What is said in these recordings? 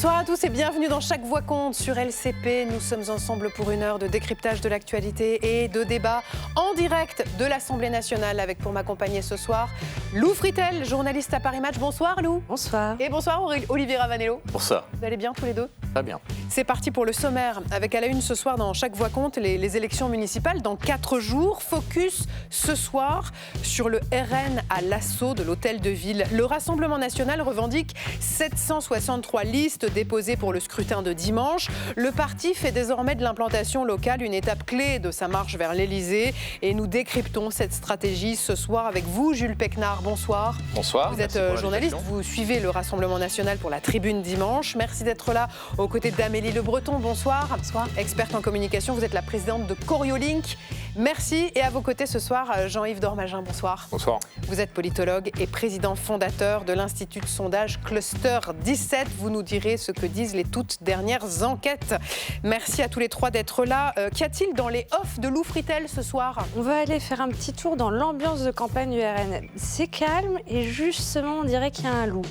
Bonsoir à tous et bienvenue dans Chaque Voix compte sur LCP. Nous sommes ensemble pour une heure de décryptage de l'actualité et de débat en direct de l'Assemblée nationale avec pour m'accompagner ce soir Lou Fritel, journaliste à Paris Match. Bonsoir Lou. Bonsoir. Et bonsoir Olivier Ravanello. Bonsoir. Vous allez bien tous les deux? Très bien. C'est parti pour le sommaire avec à la une ce soir dans Chaque Voix compte les élections municipales dans 4 jours. Focus ce soir sur le RN à l'assaut de l'hôtel de ville. Le Rassemblement national revendique 763 listes déposées pour le scrutin de dimanche. Le parti fait désormais de l'implantation locale une étape clé de sa marche vers l'Élysée. Et nous décryptons cette stratégie ce soir avec vous, Jules Péquenard. Bonsoir. Bonsoir. Vous êtes journaliste, vous suivez le Rassemblement national pour la Tribune dimanche. Merci d'être là aux côtés d'Amélie Le Breton. Bonsoir. Bonsoir. Experte en communication, vous êtes la présidente de Coriolink. Merci. Et à vos côtés ce soir, Jean-Yves Dormagin. Bonsoir. Bonsoir. Vous êtes politologue et président fondateur de l'Institut de sondage Cluster 17. Vous nous direz ce que disent les toutes dernières enquêtes. Merci à tous les trois d'être là. Qu'y a-t-il dans les offs de Lou Fritel ce soir? On va aller faire un petit tour dans l'ambiance de campagne du RN. C'est calme et justement, on dirait qu'il y a un loup.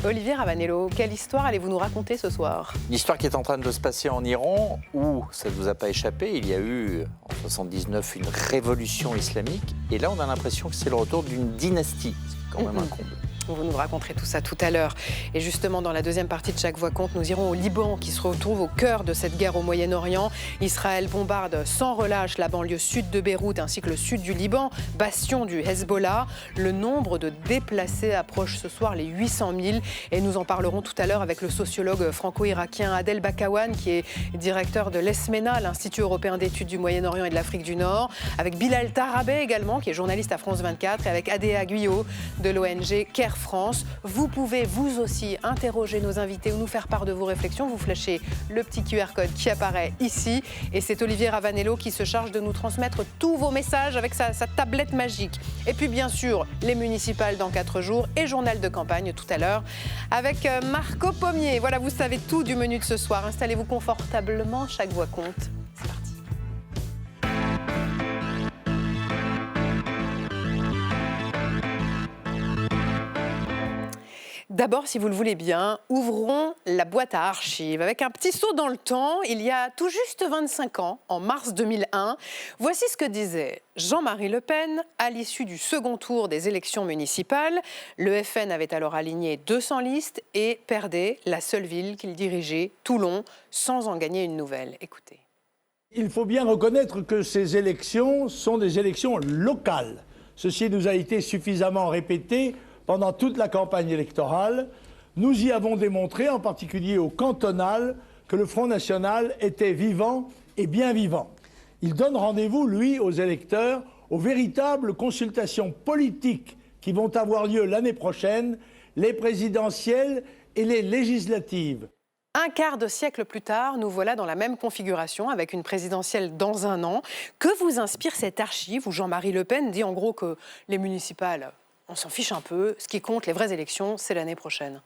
Olivier Ravanello, quelle histoire allez-vous nous raconter ce soir? Une histoire qui est en train de se passer en Iran, où, ça ne vous a pas échappé, il y a eu en 1979 une révolution islamique. Et là, on a l'impression que c'est le retour d'une dynastie. C'est quand même un comble. Vous nous raconterez tout ça tout à l'heure. Et justement, dans la deuxième partie de Chaque Voix compte, nous irons au Liban, qui se retrouve au cœur de cette guerre au Moyen-Orient. Israël bombarde sans relâche la banlieue sud de Beyrouth ainsi que le sud du Liban, bastion du Hezbollah. Le nombre de déplacés approche ce soir les 800 000. Et nous en parlerons tout à l'heure avec le sociologue franco-irakien Adel Bakawan, qui est directeur de l'ESMENA, l'Institut européen d'études du Moyen-Orient et de l'Afrique du Nord. Avec Bilal Tarabé également, qui est journaliste à France 24. Et avec Adéa Guyot de l'ONG CARE France. Vous pouvez vous aussi interroger nos invités ou nous faire part de vos réflexions. Vous flashez le petit QR code qui apparaît ici et c'est Olivier Ravanello qui se charge de nous transmettre tous vos messages avec sa tablette magique. Et puis bien sûr, les municipales dans 4 jours et journal de campagne tout à l'heure avec Marco Pommier. Voilà, vous savez tout du menu de ce soir. Installez-vous confortablement, Chaque Voix compte. C'est parti. D'abord, si vous le voulez bien, ouvrons la boîte à archives. Avec un petit saut dans le temps, il y a tout juste 25 ans, en mars 2001, voici ce que disait Jean-Marie Le Pen à l'issue du second tour des élections municipales. Le FN avait alors aligné 200 listes et perdait la seule ville qu'il dirigeait, Toulon, sans en gagner une nouvelle. Écoutez. Il faut bien reconnaître que ces élections sont des élections locales. Ceci nous a été suffisamment répété pendant toute la campagne électorale. Nous y avons démontré, en particulier au cantonal, que le Front national était vivant et bien vivant. Il donne rendez-vous, lui, aux électeurs, aux véritables consultations politiques qui vont avoir lieu l'année prochaine, les présidentielles et les législatives. Un quart de siècle plus tard, nous voilà dans la même configuration avec une présidentielle dans un an. Que vous inspire cette archive où Jean-Marie Le Pen dit en gros que les municipales, on s'en fiche un peu, ce qui compte, les vraies élections, c'est l'année prochaine?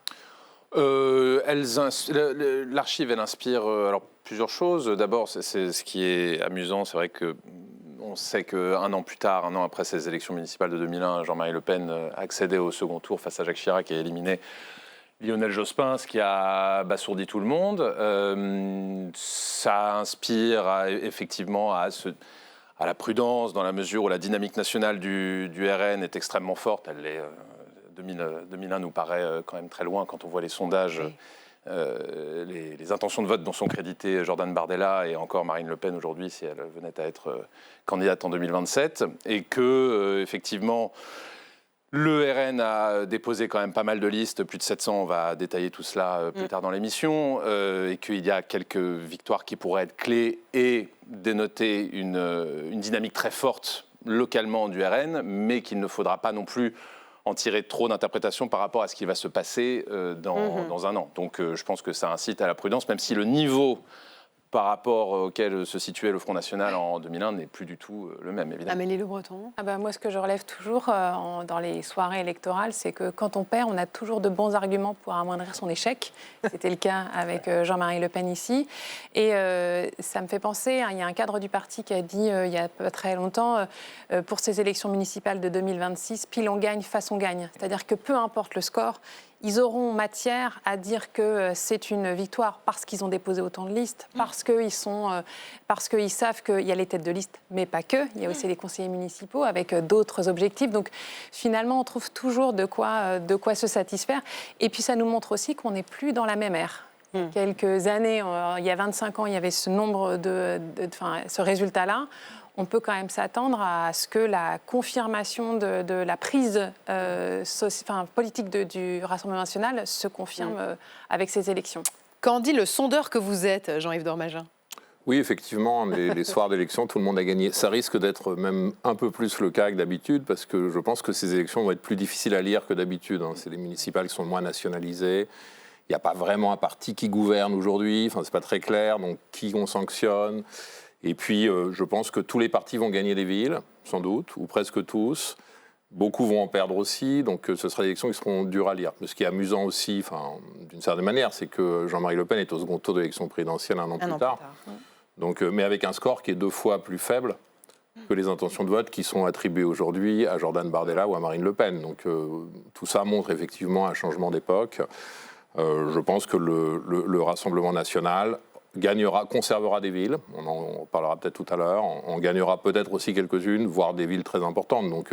L'archive, elle inspire alors, plusieurs choses. D'abord, c'est ce qui est amusant, c'est vrai qu'on sait qu'un an plus tard, un an après ces élections municipales de 2001, Jean-Marie Le Pen accédait au second tour face à Jacques Chirac et a éliminé Lionel Jospin, ce qui a abasourdi tout le monde. Ça inspire effectivement à la prudence, dans la mesure où la dynamique nationale du RN est extrêmement forte. 2001 nous paraît quand même très loin quand on voit les sondages, oui. Les intentions de vote dont sont crédités Jordan Bardella et encore Marine Le Pen aujourd'hui, si elle venait à être candidate en 2027. Et que, effectivement, le RN a déposé quand même pas mal de listes, plus de 700, on va détailler tout cela plus tard dans l'émission, et qu'il y a quelques victoires qui pourraient être clés et dénoter une dynamique très forte localement du RN, mais qu'il ne faudra pas non plus en tirer trop d'interprétations par rapport à ce qui va se passer dans un an. Donc je pense que ça incite à la prudence, même si le niveau par rapport auquel se situait le Front National en 2001 n'est plus du tout le même, évidemment. Amélie Le Breton. Moi, ce que je relève toujours dans les soirées électorales, c'est que quand on perd, on a toujours de bons arguments pour amoindrir son échec. C'était le cas avec Jean-Marie Le Pen ici. Et ça me fait penser, il y a un cadre du parti qui a dit il y a pas très longtemps, pour ces élections municipales de 2026, pile on gagne, face on gagne. C'est-à-dire que peu importe le score, ils auront matière à dire que c'est une victoire parce qu'ils ont déposé autant de listes, parce qu'ils savent qu'il y a les têtes de liste, mais pas que. Il y a aussi les conseillers municipaux avec d'autres objectifs. Donc finalement, on trouve toujours de quoi se satisfaire. Et puis ça nous montre aussi qu'on n'est plus dans la même ère. Quelques années, il y a 25 ans, il y avait ce nombre ce résultat-là. On peut quand même s'attendre à ce que la confirmation de la prise politique du Rassemblement national se confirme avec ces élections. Qu'en dit le sondeur que vous êtes, Jean-Yves Dormagin ? Oui, effectivement, les soirs d'élection, tout le monde a gagné. Ça risque d'être même un peu plus le cas que d'habitude, parce que je pense que ces élections vont être plus difficiles à lire que d'habitude. C'est les municipales qui sont moins nationalisées. Il n'y a pas vraiment un parti qui gouverne aujourd'hui, enfin, c'est pas très clair, donc qui on sanctionne. Et puis, je pense que tous les partis vont gagner des villes, sans doute, ou presque tous. Beaucoup vont en perdre aussi, donc ce sera des élections qui seront dures à lire. Mais ce qui est amusant aussi, d'une certaine manière, c'est que Jean-Marie Le Pen est au second tour de l'élection présidentielle un an plus tard. Donc, mais avec un score qui est 2 fois plus faible que les intentions de vote qui sont attribuées aujourd'hui à Jordan Bardella ou à Marine Le Pen. Donc tout ça montre effectivement un changement d'époque. Je pense que le Rassemblement national conservera des villes, on en parlera peut-être tout à l'heure, on gagnera peut-être aussi quelques-unes, voire des villes très importantes. Donc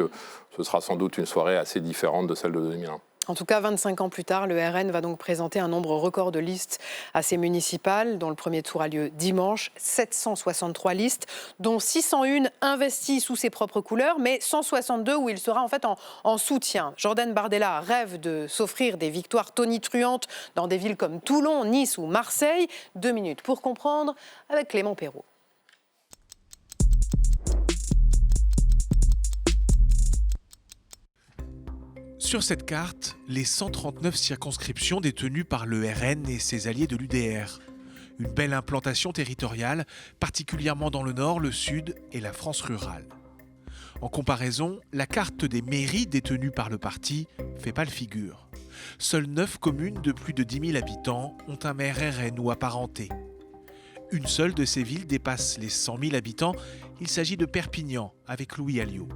ce sera sans doute une soirée assez différente de celle de 2001. En tout cas, 25 ans plus tard, le RN va donc présenter un nombre record de listes à ses municipales, dont le premier tour a lieu dimanche. 763 listes, dont 601 investies sous ses propres couleurs, mais 162 où il sera en fait en soutien. Jordan Bardella rêve de s'offrir des victoires tonitruantes dans des villes comme Toulon, Nice ou Marseille. 2 minutes pour comprendre avec Clément Perrault. Sur cette carte, les 139 circonscriptions détenues par le RN et ses alliés de l'UDR. Une belle implantation territoriale, particulièrement dans le nord, le sud et la France rurale. En comparaison, la carte des mairies détenues par le parti fait pâle figure. Seules 9 communes de plus de 10 000 habitants ont un maire RN ou apparenté. Une seule de ces villes dépasse les 100 000 habitants, il s'agit de Perpignan, avec Louis Alliot.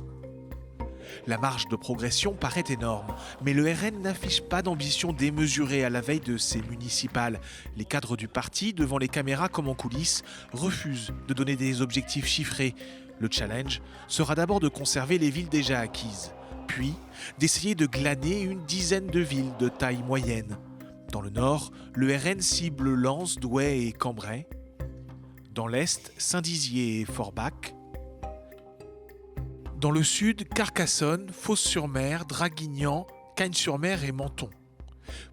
La marge de progression paraît énorme, mais le RN n'affiche pas d'ambition démesurée à la veille de ces municipales. Les cadres du parti, devant les caméras comme en coulisses, refusent de donner des objectifs chiffrés. Le challenge sera d'abord de conserver les villes déjà acquises, puis d'essayer de glaner une dizaine de villes de taille moyenne. Dans le nord, le RN cible Lens, Douai et Cambrai. Dans l'est, Saint-Dizier et Forbach. Dans le sud, Carcassonne, Fos-sur-Mer, Draguignan, Cagnes-sur-Mer et Menton.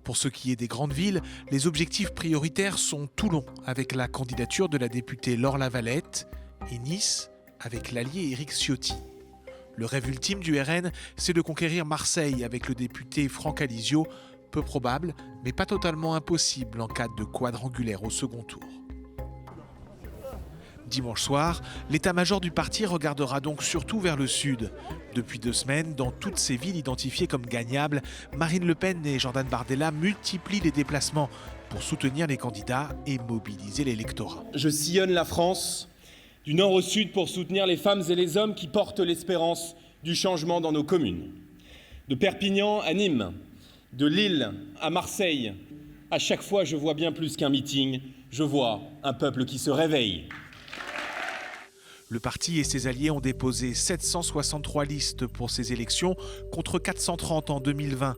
Pour ce qui est des grandes villes, les objectifs prioritaires sont Toulon, avec la candidature de la députée Laure Lavalette, et Nice, avec l'allié Éric Ciotti. Le rêve ultime du RN, c'est de conquérir Marseille avec le député Franck Alizio, peu probable, mais pas totalement impossible en cas de quadrangulaire au second tour. Dimanche soir, l'état-major du parti regardera donc surtout vers le sud. Depuis 2 semaines, dans toutes ces villes identifiées comme gagnables, Marine Le Pen et Jordan Bardella multiplient les déplacements pour soutenir les candidats et mobiliser l'électorat. Je sillonne la France, du nord au sud, pour soutenir les femmes et les hommes qui portent l'espérance du changement dans nos communes. De Perpignan à Nîmes, de Lille à Marseille, à chaque fois je vois bien plus qu'un meeting, je vois un peuple qui se réveille. Le parti et ses alliés ont déposé 763 listes pour ces élections contre 430 en 2020.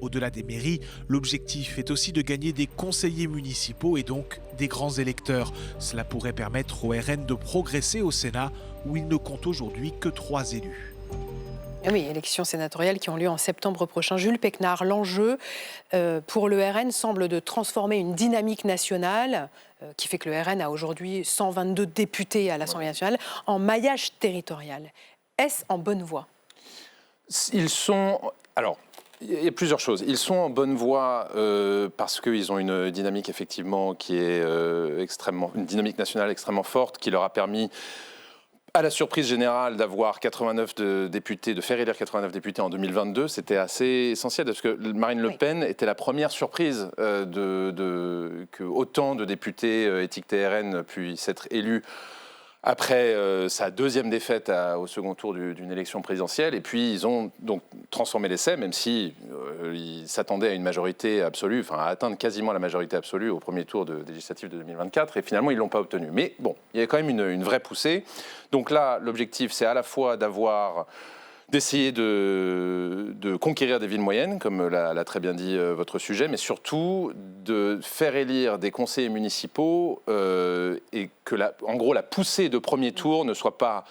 Au-delà des mairies, l'objectif est aussi de gagner des conseillers municipaux et donc des grands électeurs. Cela pourrait permettre au RN de progresser au Sénat où il ne compte aujourd'hui que 3 élus. Oui, élections sénatoriales qui ont lieu en septembre prochain. Jules Péquenard, l'enjeu pour le RN semble de transformer une dynamique nationale qui fait que le RN a aujourd'hui 122 députés à l'Assemblée nationale en maillage territorial. Est-ce en bonne voie ? Ils sont... Alors, il y a plusieurs choses. Ils sont en bonne voie parce qu'ils ont une dynamique effectivement qui est une dynamique nationale extrêmement forte qui leur a permis, à la surprise générale, d'avoir 89 députés, de faire élire 89 députés en 2022, c'était assez essentiel parce que Marine Le Pen était la première surprise que autant de députés éthiques TRN puissent être élus après sa deuxième défaite au second tour d'une élection présidentielle. Et puis, ils ont donc transformé l'essai, même si ils s'attendaient à une majorité absolue, enfin à atteindre quasiment la majorité absolue au premier tour des législatives de 2024. Et finalement, ils ne l'ont pas obtenu. Mais bon, il y a quand même une vraie poussée. Donc là, l'objectif, c'est à la fois d'essayer de conquérir des villes moyennes, comme l'a très bien dit votre sujet, mais surtout de faire élire des conseillers municipaux et que, en gros, la poussée de premier tour ne soit pas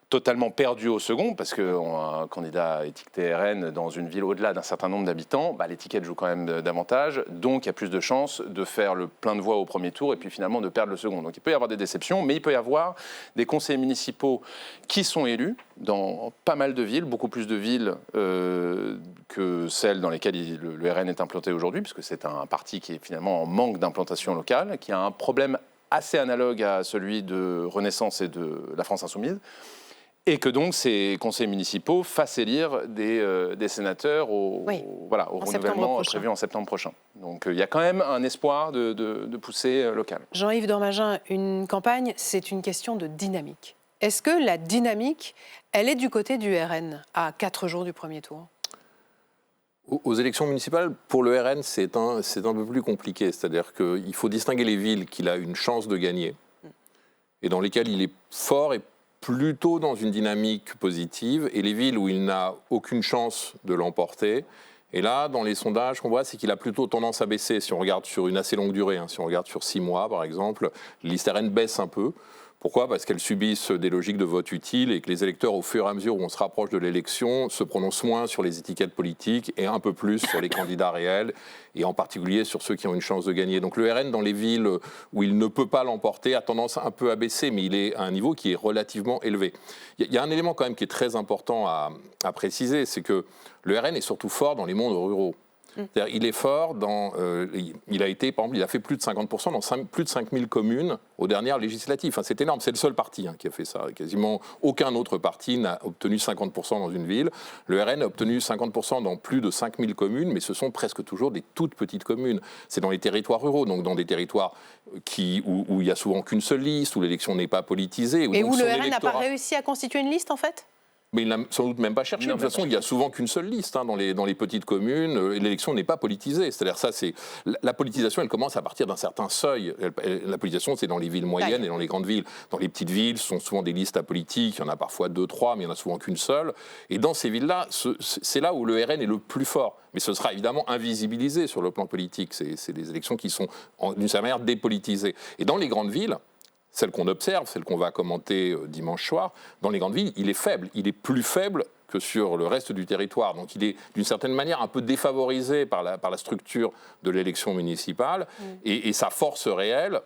totalement perdue au second, parce qu'un candidat étiqueté RN dans une ville au-delà d'un certain nombre d'habitants, l'étiquette joue quand même davantage, donc il y a plus de chances de faire le plein de voix au premier tour et puis finalement de perdre le second. Donc il peut y avoir des déceptions, mais il peut y avoir des conseillers municipaux qui sont élus dans pas mal de villes, beaucoup plus de villes que celles dans lesquelles le RN est implanté aujourd'hui, puisque c'est un parti qui est finalement en manque d'implantation locale, qui a un problème assez analogue à celui de Renaissance et de la France Insoumise. Et que donc ces conseils municipaux fassent élire des sénateurs au renouvellement prévu en septembre prochain. Donc il y a quand même un espoir de poussée locale. Jean-Yves Dormagin, une campagne, c'est une question de dynamique. Est-ce que la dynamique, elle est du côté du RN à 4 jours du premier tour ? Aux élections municipales, pour le RN, c'est un peu plus compliqué. C'est-à-dire qu'il faut distinguer les villes qu'il a une chance de gagner et dans lesquelles il est fort et plutôt dans une dynamique positive, et les villes où il n'a aucune chance de l'emporter. Et là, dans les sondages qu'on voit, c'est qu'il a plutôt tendance à baisser. Si on regarde sur une assez longue durée, si on regarde sur 6 mois, par exemple, les listes RN baissent un peu. Pourquoi ? Parce qu'elles subissent des logiques de vote utile et que les électeurs, au fur et à mesure où on se rapproche de l'élection, se prononcent moins sur les étiquettes politiques et un peu plus sur les candidats réels, et en particulier sur ceux qui ont une chance de gagner. Donc le RN, dans les villes où il ne peut pas l'emporter, a tendance un peu à baisser, mais il est à un niveau qui est relativement élevé. Il y a un élément quand même qui est très important à préciser, c'est que le RN est surtout fort dans les mondes ruraux. C'est-à-dire, il est fort il a fait plus de 50% dans plus de 5000 communes aux dernières législatives. Enfin, c'est énorme, c'est le seul parti qui a fait ça. Quasiment aucun autre parti n'a obtenu 50% dans une ville. Le RN a obtenu 50% dans plus de 5000 communes, mais ce sont presque toujours des toutes petites communes. C'est dans les territoires ruraux, donc dans des territoires où il n'y a souvent qu'une seule liste, où l'élection n'est pas politisée. Et où le RN n'a pas réussi à constituer une liste, en fait ? Mais il n'a sans doute même pas cherché. De toute façon, il n'y a souvent qu'une seule liste dans les petites communes. L'élection n'est pas politisée. C'est-à-dire la politisation, elle commence à partir d'un certain seuil. La politisation, c'est dans les villes moyennes et dans les grandes villes. Dans les petites villes, ce sont souvent des listes apolitiques. Il y en a parfois 2, 3, mais il n'y en a souvent qu'une seule. Et dans ces villes-là, c'est là où le RN est le plus fort. Mais ce sera évidemment invisibilisé sur le plan politique. C'est des élections qui sont, d'une certaine manière, dépolitisées. Et dans les grandes villes, celle qu'on observe, celle qu'on va commenter dimanche soir, dans les grandes villes, il est faible. Il est plus faible que sur le reste du territoire. Donc il est d'une certaine manière un peu défavorisé par la structure de l'élection municipale. Et sa force réelle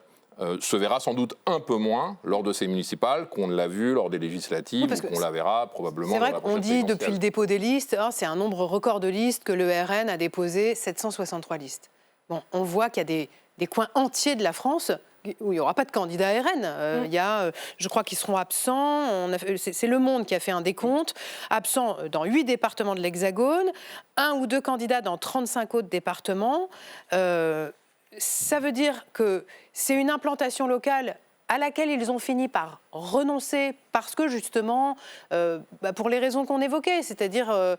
se verra sans doute un peu moins lors de ces municipales qu'on ne l'a vu lors des législatives, ou qu'on la verra probablement. C'est vrai qu'on dit depuis le dépôt des listes, c'est un nombre record de listes que le RN a déposé, 763 listes. Bon, on voit qu'il y a des coins entiers de la France où il n'y aura pas de candidat RN. Il y a, je crois qu'ils seront absents. C'est Le Monde qui a fait un décompte. Absents dans 8 départements de l'Hexagone, 1 ou 2 candidats dans 35 autres départements. Ça veut dire que c'est une implantation locale à laquelle ils ont fini par renoncer parce que, justement, pour les raisons qu'on évoquait, c'est-à-dire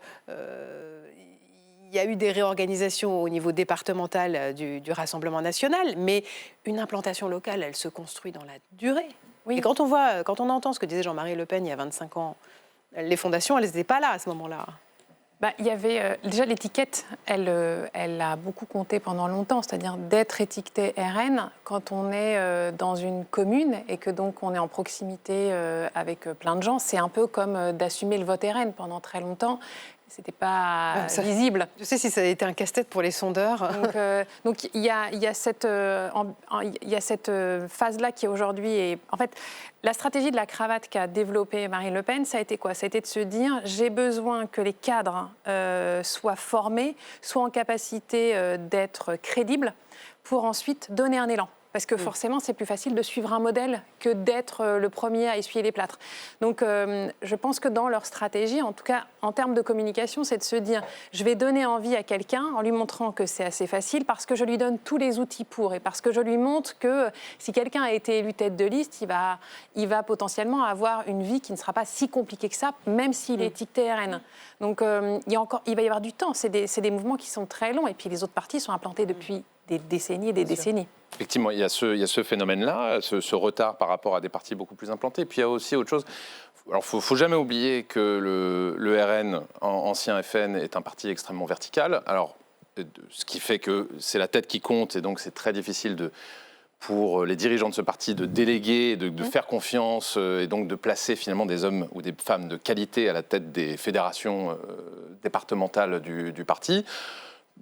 il y a eu des réorganisations au niveau départemental du Rassemblement national, mais une implantation locale, elle se construit dans la durée. Oui. Et quand on entend ce que disait Jean-Marie Le Pen il y a 25 ans, les fondations, elles n'étaient pas là à ce moment-là. Il y avait déjà l'étiquette, elle a beaucoup compté pendant longtemps, c'est-à-dire d'être étiqueté RN quand on est dans une commune et que donc on est en proximité avec plein de gens, c'est un peu comme d'assumer le vote RN pendant très longtemps. C'était pas visible. Je sais si ça a été un casse-tête pour les sondeurs. Donc il y a cette phase-là qui aujourd'hui en fait, la stratégie de la cravate qu'a développée Marine Le Pen, ça a été quoi ? Ça a été de se dire, j'ai besoin que les cadres soient formés, soient en capacité d'être crédibles pour ensuite donner un élan. parce que forcément, c'est plus facile de suivre un modèle que d'être le premier à essuyer les plâtres. Donc, je pense que dans leur stratégie, en tout cas en termes de communication, c'est de se dire je vais donner envie à quelqu'un en lui montrant que c'est assez facile parce que je lui donne tous les outils pour et parce que je lui montre que si quelqu'un a été élu tête de liste, il va potentiellement avoir une vie qui ne sera pas si compliquée que ça, même s'il est étiqueté RN. Donc il va y avoir du temps, c'est des mouvements qui sont très longs et puis les autres partis sont implantés depuis des décennies et des décennies. Effectivement, il y a ce phénomène-là, ce retard par rapport à des partis beaucoup plus implantés. Puis il y a aussi autre chose. Alors, il ne faut jamais oublier que le RN, ancien FN, est un parti extrêmement vertical. Alors, ce qui fait que c'est la tête qui compte et donc c'est très difficile pour les dirigeants de ce parti de déléguer, de faire confiance et donc de placer finalement des hommes ou des femmes de qualité à la tête des fédérations départementales du parti.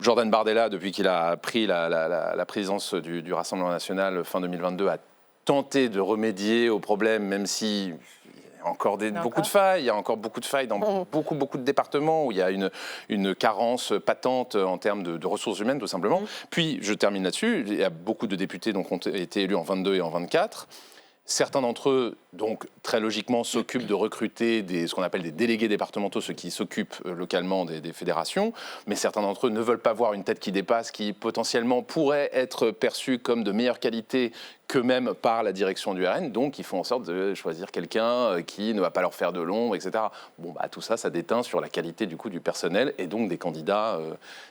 Jordan Bardella, depuis qu'il a pris la présidence du Rassemblement national fin 2022, a tenté de remédier aux problèmes, même si... Il y a encore beaucoup de failles. Il y a encore beaucoup de failles dans beaucoup de départements où il y a une carence patente en termes de ressources humaines, tout simplement. Puis, je termine là-dessus, il y a beaucoup de députés qui ont été élus en 22 et en 24. Certains d'entre eux, donc très logiquement, s'occupent de recruter ce qu'on appelle des délégués départementaux, ceux qui s'occupent localement des fédérations. Mais certains d'entre eux ne veulent pas voir une tête qui dépasse, qui potentiellement pourrait être perçue comme de meilleure qualité qu'eux-mêmes par la direction du RN. Donc, ils font en sorte de choisir quelqu'un qui ne va pas leur faire de l'ombre, etc. Bon, tout ça, ça déteint sur la qualité du personnel et donc des candidats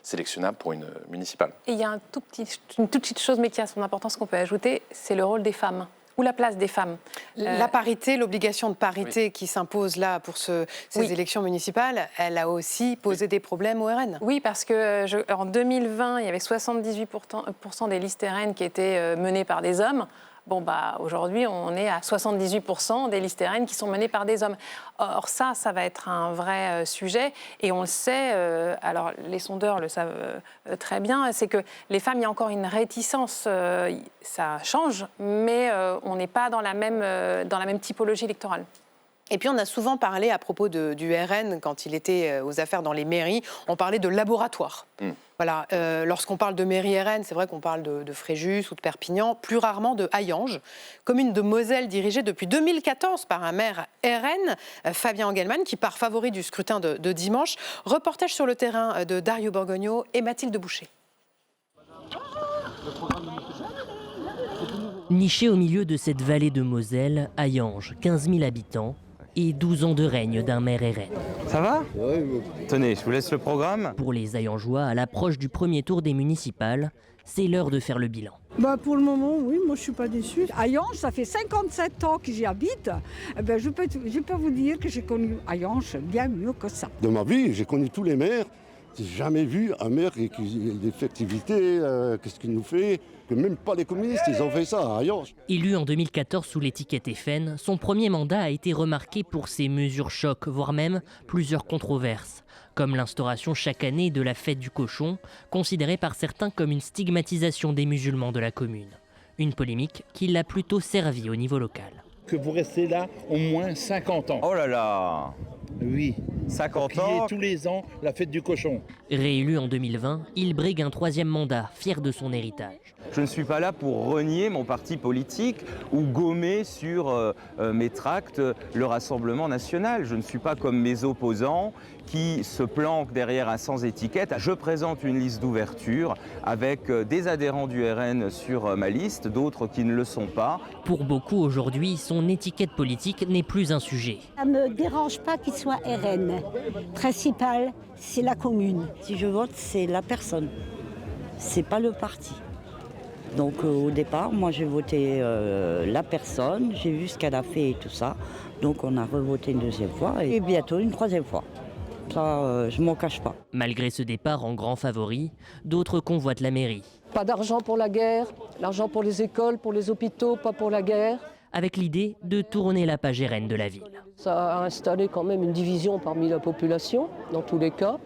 sélectionnables pour une municipale. Et il y a une toute petite chose, mais qui a son importance qu'on peut ajouter, c'est le rôle des femmes. Ou la place des femmes. La parité, l'obligation de parité qui s'impose là pour ces élections municipales, elle a aussi posé des problèmes au RN. Oui, parce qu'en 2020, il y avait 78% des listes RN qui étaient menées par des hommes. Aujourd'hui, on est à 78% des listes RN qui sont menées par des hommes. Or, ça va être un vrai sujet. Et on le sait, alors les sondeurs le savent très bien, c'est que les femmes, il y a encore une réticence. Ça change, mais on n'est pas dans la même typologie électorale. Et puis on a souvent parlé à propos du RN, quand il était aux affaires dans les mairies, on parlait de laboratoire. Voilà, lorsqu'on parle de mairie RN, c'est vrai qu'on parle de Fréjus ou de Perpignan, plus rarement de Hayange, commune de Moselle dirigée depuis 2014 par un maire RN, Fabien Engelmann, qui part favori du scrutin de dimanche. Reportage sur le terrain de Dario Borgogno et Mathilde Boucher. Niché au milieu de cette vallée de Moselle, Hayange, 15 000 habitants et 12 ans de règne d'un maire RN. Ça va ? Tenez, je vous laisse le programme. Pour les Hayangeois, à l'approche du premier tour des municipales, c'est l'heure de faire le bilan. Pour le moment, oui, moi je ne suis pas déçue. Hayange, ça fait 57 ans que j'y habite. Je peux vous dire que j'ai connu Hayange bien mieux que ça. Dans ma vie, j'ai connu tous les maires. J'ai jamais vu un maire qui a des festivités, qu'est-ce qu'il nous fait, que même pas les communistes, ils ont fait ça à Hayange. Élu en 2014 sous l'étiquette FN, son premier mandat a été remarqué pour ses mesures chocs, voire même plusieurs controverses, comme l'instauration chaque année de la fête du cochon, considérée par certains comme une stigmatisation des musulmans de la commune. Une polémique qui l'a plutôt servi au niveau local. Que vous restez là au moins 50 ans. Oh là là! Oui, 50 ans. tous les ans la fête du cochon. Réélu en 2020, il brigue un troisième mandat, fier de son héritage. Je ne suis pas là pour renier mon parti politique ou gommer sur mes tracts le Rassemblement national. Je ne suis pas comme mes opposants qui se planquent derrière un sans étiquette. Je présente une liste d'ouverture avec des adhérents du RN sur ma liste, d'autres qui ne le sont pas. Pour beaucoup aujourd'hui, son étiquette politique n'est plus un sujet. Ça ne me dérange pas qu'il soit RN. Principal, c'est la commune. Si je vote, c'est la personne. C'est pas le parti. Donc au départ, moi j'ai voté la personne, j'ai vu ce qu'elle a fait et tout ça. Donc on a revoté une deuxième fois et bientôt une troisième fois. Ça, je m'en cache pas. Malgré ce départ en grand favori, d'autres convoitent la mairie. Pas d'argent pour la guerre, l'argent pour les écoles, pour les hôpitaux, pas pour la guerre. Avec l'idée de tourner la page RN de la ville. Ça a installé quand même une division parmi la population, dans tous les cas.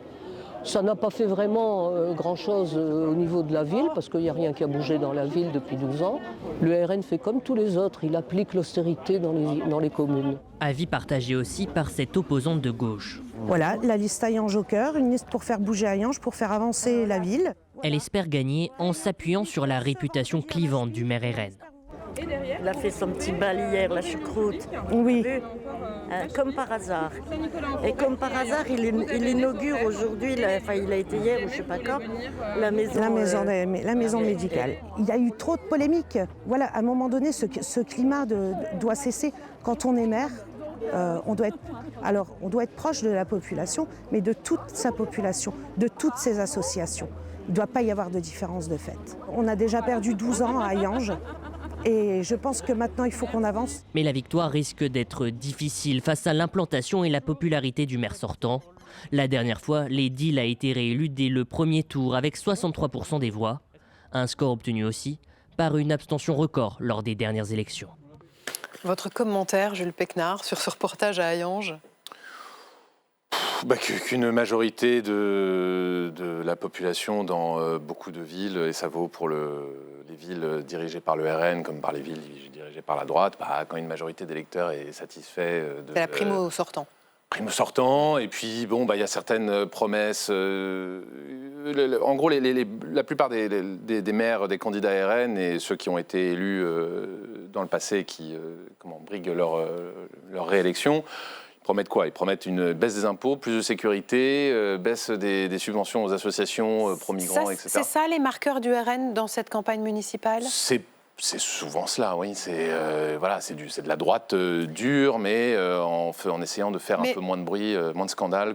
Ça n'a pas fait vraiment grand-chose au niveau de la ville, parce qu'il n'y a rien qui a bougé dans la ville depuis 12 ans. Le RN fait comme tous les autres, il applique l'austérité dans les communes. Avis partagé aussi par cette opposante de gauche. Voilà, la liste Hayange au cœur, une liste pour faire bouger Hayange, pour faire avancer la ville. Elle espère gagner en s'appuyant sur la réputation clivante du maire RN. Il a fait son petit bal hier, la choucroute. Oui. Comme par hasard. Et comme par hasard, il inaugure aujourd'hui, il a été hier ou je ne sais pas quand, la maison médicale. Il y a eu trop de polémiques. Voilà, à un moment donné, ce climat doit cesser. Quand on est maire, on doit être proche de la population, mais de toute sa population, de toutes ses associations. Il ne doit pas y avoir de différence de fait. On a déjà perdu 12 ans à Hayange. Et je pense que maintenant, il faut qu'on avance. Mais la victoire risque d'être difficile face à l'implantation et la popularité du maire sortant. La dernière fois, l'édile a été réélu dès le premier tour avec 63% des voix. Un score obtenu aussi par une abstention record lors des dernières élections. Votre commentaire, Jules Péquenard, sur ce reportage à Hayange? Qu'une majorité de la population dans beaucoup de villes, et ça vaut pour les villes dirigées par le RN comme par les villes dirigées par la droite, quand une majorité d'électeurs est satisfait de... C'est la primo sortant. Primo sortant, et puis il y a certaines promesses. En gros, la plupart des maires, des candidats RN et ceux qui ont été élus dans le passé qui briguent leur réélection, promettent quoi? Ils promettent une baisse des impôts, plus de sécurité, baisse des subventions aux associations pro-migrants, etc. C'est ça les marqueurs du RN dans cette campagne municipale? C'est souvent cela, oui. C'est de la droite dure, mais en essayant de faire un peu moins de bruit, moins de scandale.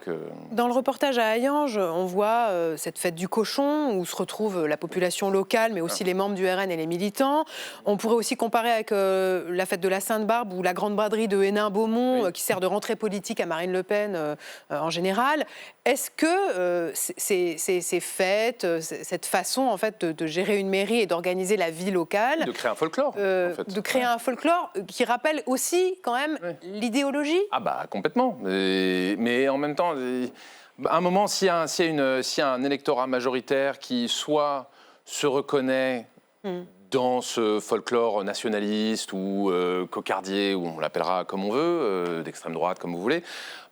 Dans le reportage à Hayange, on voit cette fête du cochon où se retrouve la population locale, mais aussi les membres du RN et les militants. On pourrait aussi comparer avec la fête de la Sainte-Barbe ou la grande braderie de Hénin-Beaumont, qui sert de rentrée politique à Marine Le Pen en général. Est-ce que ces fêtes, cette façon en fait de gérer une mairie et d'organiser la vie locale, de créer un folklore, en fait. De créer un folklore qui rappelle aussi quand même l'idéologie? Complètement. Mais en même temps, à un moment, s'il y a un électorat majoritaire qui soit se reconnaît dans ce folklore nationaliste ou cocardier, ou on l'appellera comme on veut, d'extrême droite, comme vous voulez,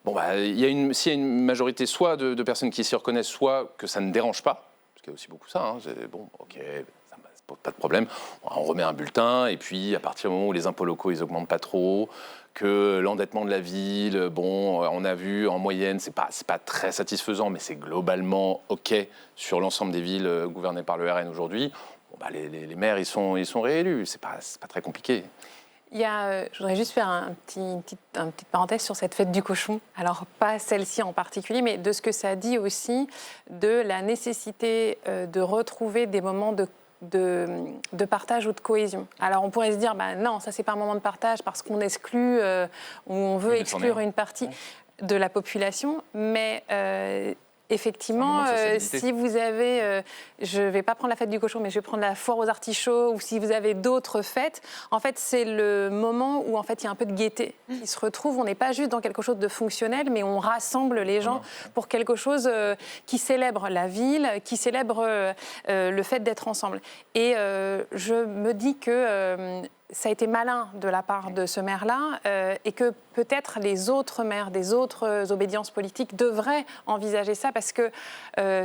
s'il y a une majorité soit de personnes qui s'y reconnaissent, soit que ça ne dérange pas, parce qu'il y a aussi beaucoup ça, pas de problème, on remet un bulletin, et puis à partir du moment où les impôts locaux ils augmentent pas trop, que l'endettement de la ville, on a vu en moyenne, c'est pas très satisfaisant, mais c'est globalement OK sur l'ensemble des villes gouvernées par le RN aujourd'hui. Les maires ils sont réélus, c'est pas très compliqué. Je voudrais juste faire une petite parenthèse sur cette fête du cochon. Alors, pas celle-ci en particulier, mais de ce que ça dit aussi de la nécessité de retrouver des moments de partage ou de cohésion. Alors, on pourrait se dire, non, ça, c'est pas un moment de partage parce qu'on exclut ou on veut exclure une partie de la population, mais... effectivement, si vous avez, je ne vais pas prendre la fête du cochon, mais je vais prendre la foire aux artichauts, ou si vous avez d'autres fêtes, en fait, c'est le moment où en fait, il y a un peu de gaieté qui se retrouve. On n'est pas juste dans quelque chose de fonctionnel, mais on rassemble les gens pour quelque chose qui célèbre la ville, qui célèbre le fait d'être ensemble. Et je me dis que... ça a été malin de la part de ce maire-là et que peut-être les autres maires des autres obédiences politiques devraient envisager ça parce que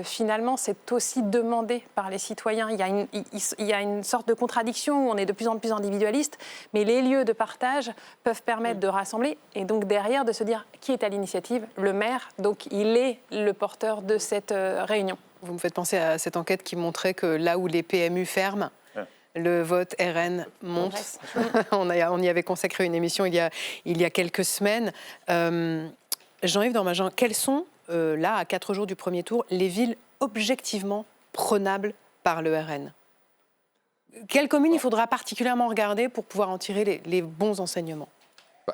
finalement, c'est aussi demandé par les citoyens. Il y a une sorte de contradiction où on est de plus en plus individualiste, mais les lieux de partage peuvent permettre de rassembler et donc derrière de se dire qui est à l'initiative? Le maire, donc il est le porteur de cette réunion. Vous me faites penser à cette enquête qui montrait que là où les PMU ferment, le vote RN monte. On y avait consacré une émission il y a quelques semaines. Jean-Yves Dormagin, quelles sont, là, à 4 jours du premier tour, les villes objectivement prenables par le RN? Quelle commune il faudra particulièrement regarder pour pouvoir en tirer les bons enseignements?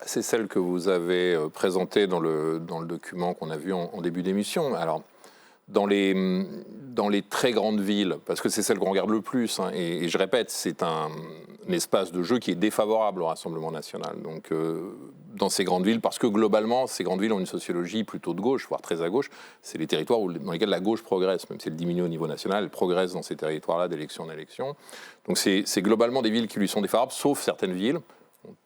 C'est celle que vous avez présentée dans le document qu'on a vu en début d'émission. Alors, dans les très grandes villes, parce que c'est celle qu'on regarde le plus, et je répète, c'est un espace de jeu qui est défavorable au Rassemblement national. Donc, dans ces grandes villes, parce que globalement, ces grandes villes ont une sociologie plutôt de gauche, voire très à gauche. C'est les territoires dans lesquels la gauche progresse, même si elle diminue au niveau national, elle progresse dans ces territoires-là d'élection en élection. Donc c'est globalement des villes qui lui sont défavorables, sauf certaines villes.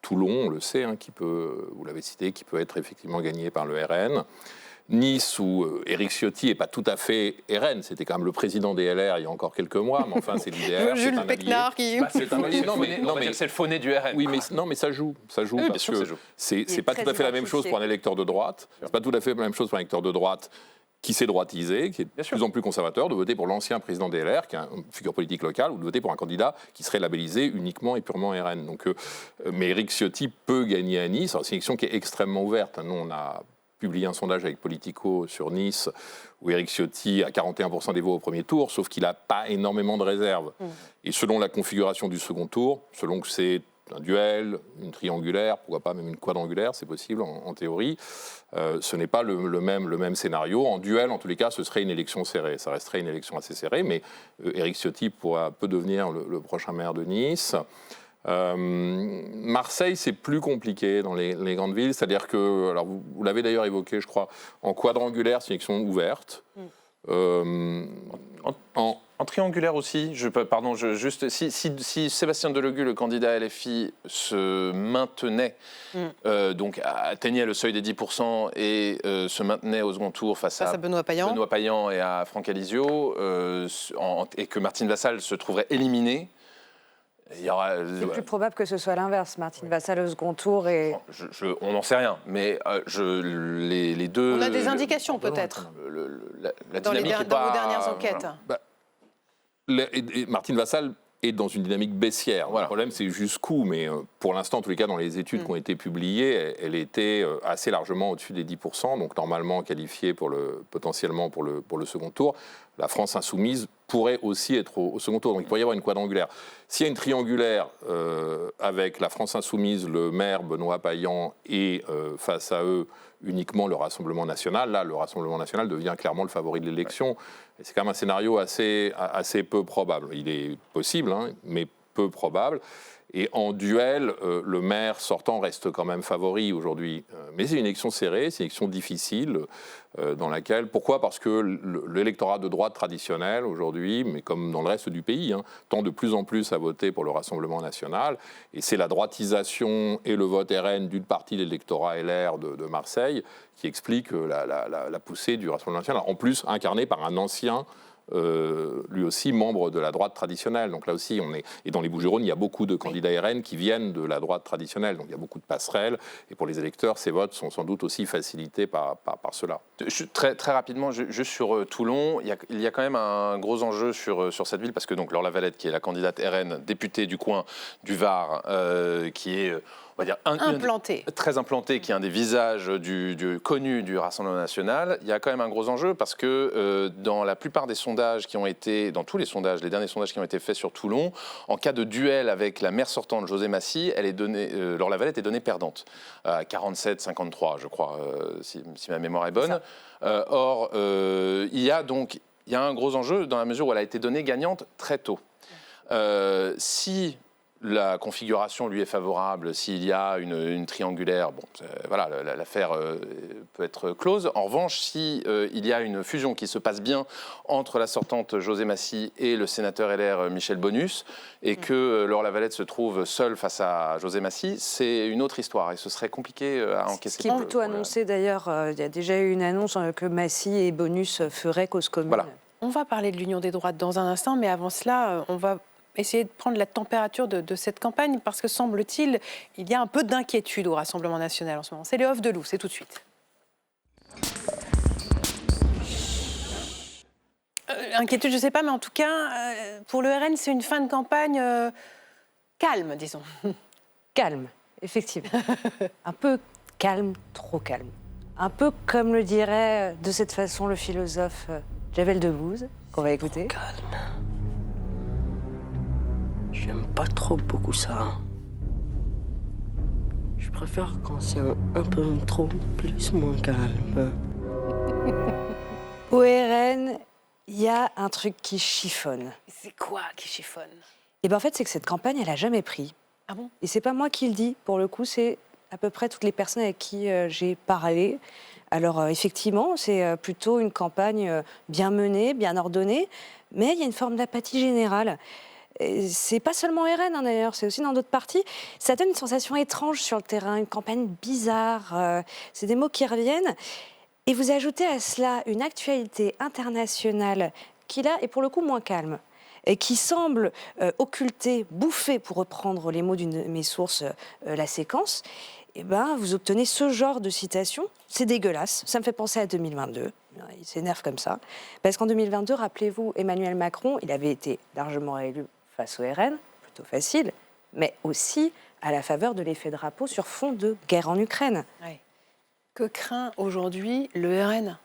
Toulon, on le sait, qui peut, vous l'avez cité, qui peut être effectivement gagné par le RN. Nice, où Éric Ciotti n'est pas tout à fait RN, c'était quand même le président des LR il y a encore quelques mois, mais enfin c'est l'UDR. Jules Pécnard qui... c'est un allié. C'est le fauné du RN. Oui, mais ça joue. Oui, parce que c'est pas tout à fait la même chose pour un électeur de droite. C'est pas tout à fait la même chose pour un électeur de droite qui s'est droitisé, qui est de plus en plus conservateur, de voter pour l'ancien président des LR, qui est une figure politique locale, ou de voter pour un candidat qui serait labellisé uniquement et purement RN. Donc, mais Éric Ciotti peut gagner à Nice. C'est une élection qui est extrêmement ouverte. Nous, on a publié un sondage avec Politico sur Nice, où Éric Ciotti a 41% des voix au premier tour, sauf qu'il n'a pas énormément de réserves. Et selon la configuration du second tour, selon que c'est un duel, une triangulaire, pourquoi pas même une quadrangulaire, c'est possible en théorie, ce n'est pas le même scénario. En duel, en tous les cas, ce serait une élection serrée. Ça resterait une élection assez serrée, mais Éric Ciotti peut devenir le prochain maire de Nice. Marseille, c'est plus compliqué dans les grandes villes, c'est-à-dire que, alors vous l'avez d'ailleurs évoqué, je crois, en quadrangulaire, c'est une élection ouverte. En triangulaire aussi, si Sébastien Delegui, le candidat LFI, se maintenait, donc atteignait le seuil des 10% et se maintenait au second tour face à Benoît Payan et à Franck Alisio, et que Martine Vassal se trouverait éliminée, c'est plus probable que ce soit l'inverse, Martine Vassal au second tour et... on n'en sait rien, mais les deux... On a des indications peut-être dans vos dernières enquêtes. Martine Vassal est dans une dynamique baissière. Voilà. Le problème, c'est jusqu'où, mais pour l'instant, en tous les cas, dans les études qui ont été publiées, elle était assez largement au-dessus des 10%, donc normalement qualifiée potentiellement pour le second tour. La France insoumise pourrait aussi être au second tour, donc il pourrait y avoir une quadrangulaire. S'il y a une triangulaire avec la France insoumise, le maire Benoît Payan et face à eux uniquement le Rassemblement national, là, le Rassemblement national devient clairement le favori de l'élection. Et c'est quand même un scénario assez peu probable. Il est possible, mais peu probable. Et en duel, le maire sortant reste quand même favori aujourd'hui. Mais c'est une élection serrée, c'est une élection difficile dans laquelle... Pourquoi ? Parce que l'électorat de droite traditionnel aujourd'hui, mais comme dans le reste du pays, tend de plus en plus à voter pour le Rassemblement national. Et c'est la droitisation et le vote RN d'une partie de l'électorat LR de Marseille qui explique la poussée du Rassemblement national. En plus, incarné par un ancien... lui aussi membre de la droite traditionnelle. Donc là aussi, et dans les Bouches-du-Rhône, il y a beaucoup de candidats RN qui viennent de la droite traditionnelle. Donc il y a beaucoup de passerelles. Et pour les électeurs, ces votes sont sans doute aussi facilités par cela. Très, très rapidement, juste sur Toulon, il y a quand même un gros enjeu sur cette ville, parce que donc Laure Lavalette, qui est la candidate RN députée du coin du Var, qui est... on va dire très implanté, qui est un des visages connus du Rassemblement national. Il y a quand même un gros enjeu parce que dans la plupart des sondages qui ont été, dans tous les sondages, les derniers sondages qui ont été faits sur Toulon, en cas de duel avec la maire sortante José Massy, Laure Lavalette est donnée perdante, 47-53 je crois, si ma mémoire est bonne. Or, il y a un gros enjeu dans la mesure où elle a été donnée gagnante très tôt. Si la configuration lui est favorable, s'il y a une triangulaire, voilà, l'affaire peut être close. En revanche, si il y a une fusion qui se passe bien entre la sortante José Massy et le sénateur LR Michel Bonus, et que Laure Lavalette se trouve seule face à José Massy, c'est une autre histoire et ce serait compliqué à encaisser. Ce qui est plutôt annoncé d'ailleurs, il y a déjà eu une annonce que Massy et Bonus feraient cause commune. Voilà. On va parler de l'Union des droites dans un instant, mais avant cela, on va essayer de prendre la température de cette campagne, parce que semble-t-il, il y a un peu d'inquiétude au Rassemblement national en ce moment. C'est les Oeufs de Loup, c'est tout de suite. Inquiétude, je ne sais pas, mais en tout cas, pour le RN, c'est une fin de campagne calme, disons. Calme, effectivement. Un peu calme, trop calme. Un peu comme le dirait de cette façon le philosophe Jamel Debbouze, qu'on va écouter. Trop calme. J'aime pas trop beaucoup ça. Je préfère quand c'est un peu trop plus moins calme. Au RN, il y a un truc qui chiffonne. C'est quoi qui chiffonne ? Et ben en fait, c'est que cette campagne, elle a jamais pris. Ah bon ? Et c'est pas moi qui le dis, pour le coup, c'est à peu près toutes les personnes avec qui j'ai parlé. Alors effectivement, c'est plutôt une campagne bien menée, bien ordonnée, mais il y a une forme d'apathie générale. Et c'est pas seulement RN d'ailleurs, c'est aussi dans d'autres partis. Ça donne une sensation étrange sur le terrain, une campagne bizarre. C'est des mots qui reviennent. Et vous ajoutez à cela une actualité internationale qui là est pour le coup moins calme et qui semble occulter, bouffer, pour reprendre les mots d'une de mes sources, la séquence. Eh ben, vous obtenez ce genre de citation. C'est dégueulasse. Ça me fait penser à 2022. Il s'énerve comme ça. Parce qu'en 2022, rappelez-vous, Emmanuel Macron, il avait été largement élu face au RN, plutôt facile, mais aussi à la faveur de l'effet drapeau sur fond de guerre en Ukraine. Ouais. Que craint aujourd'hui le RN ?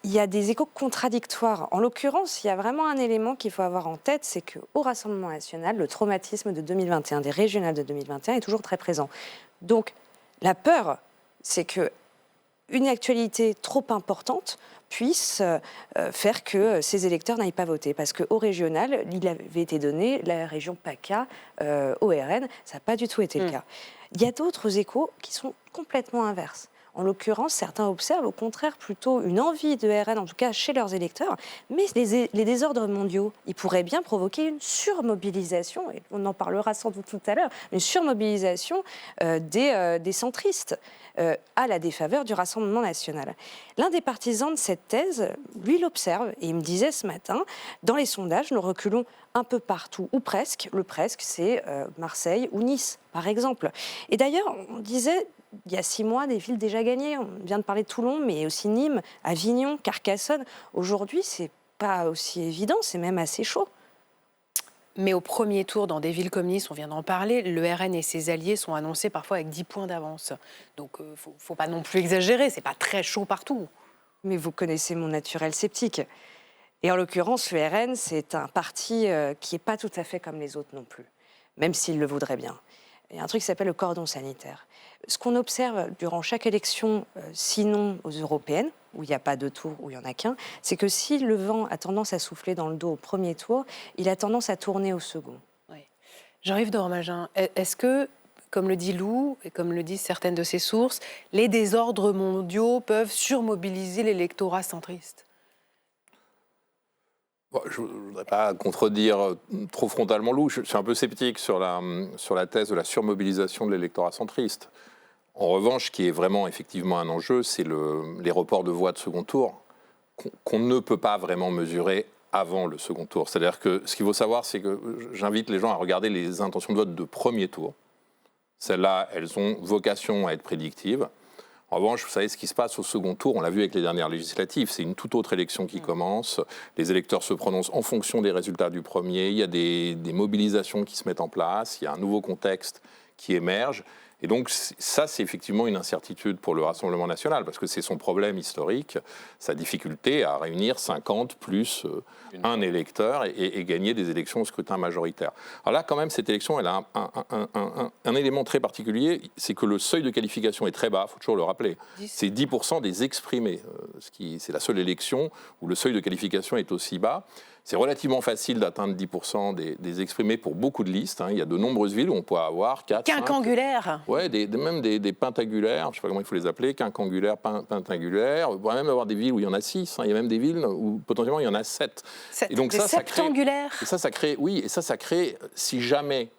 Il y a des échos contradictoires. En l'occurrence, il y a vraiment un élément qu'il faut avoir en tête, c'est qu'au Rassemblement national, le traumatisme de 2021, des régionales de 2021, est toujours très présent. Donc, la peur, c'est qu'une actualité trop importante puisse faire que ces électeurs n'aillent pas voter. Parce qu'au régional, il avait été donné la région PACA au RN, ça n'a pas du tout été le cas. Il y a d'autres échos qui sont complètement inverses. En l'occurrence, certains observent au contraire plutôt une envie de RN, en tout cas chez leurs électeurs, mais les désordres mondiaux, ils pourraient bien provoquer une surmobilisation, et on en parlera sans doute tout à l'heure, une surmobilisation des centristes à la défaveur du Rassemblement national. L'un des partisans de cette thèse, lui, l'observe, et il me disait ce matin, dans les sondages, nous reculons un peu partout, ou presque. Le presque, c'est Marseille ou Nice, par exemple. Et d'ailleurs, on disait, il y a 6 mois, des villes déjà gagnées. On vient de parler de Toulon, mais aussi Nîmes, Avignon, Carcassonne. Aujourd'hui, c'est pas aussi évident, c'est même assez chaud. Mais au premier tour, dans des villes comme Nice, on vient d'en parler, le RN et ses alliés sont annoncés parfois avec 10 points d'avance. Donc, faut pas non plus exagérer, c'est pas très chaud partout. Mais vous connaissez mon naturel sceptique. Et en l'occurrence, le RN, c'est un parti qui n'est pas tout à fait comme les autres non plus, même s'il le voudrait bien. Il y a un truc qui s'appelle le cordon sanitaire. Ce qu'on observe durant chaque élection, sinon aux européennes, où il n'y a pas de tour, où il n'y en a qu'un, c'est que si le vent a tendance à souffler dans le dos au premier tour, il a tendance à tourner au second. Oui. Jean-Yves Dormagin, est-ce que, comme le dit Lou, et comme le disent certaines de ses sources, les désordres mondiaux peuvent surmobiliser l'électorat centriste ? Bon, je ne voudrais pas contredire trop frontalement Lou. Je suis un peu sceptique sur la thèse de la surmobilisation de l'électorat centriste. En revanche, ce qui est vraiment effectivement un enjeu, c'est les reports de voix de second tour qu'on ne peut pas vraiment mesurer avant le second tour. C'est-à-dire que ce qu'il faut savoir, c'est que j'invite les gens à regarder les intentions de vote de premier tour. Celles-là, elles ont vocation à être prédictives. En revanche, vous savez, ce qui se passe au second tour, on l'a vu avec les dernières législatives, c'est une toute autre élection qui commence. Les électeurs se prononcent en fonction des résultats du premier. Il y a des mobilisations qui se mettent en place. Il y a un nouveau contexte qui émerge. Et donc, ça, c'est effectivement une incertitude pour le Rassemblement national, parce que c'est son problème historique, sa difficulté à réunir 50 plus un électeur et gagner des élections au scrutin majoritaire. Alors là, quand même, cette élection, elle a un élément très particulier, c'est que le seuil de qualification est très bas, il faut toujours le rappeler. C'est 10% des exprimés. C'est la seule élection où le seuil de qualification est aussi bas. C'est relativement facile d'atteindre 10% des exprimés pour beaucoup de listes. Il y a de nombreuses villes où on peut avoir 4, quinquangulaires. Oui, même des pentagulaires, je ne sais pas comment il faut les appeler, quinquangulaires, pentagulaires. On pourrait même avoir des villes où il y en a 6. Il y a même des villes où potentiellement il y en a 7. Et donc ça crée... Et ça crée, si jamais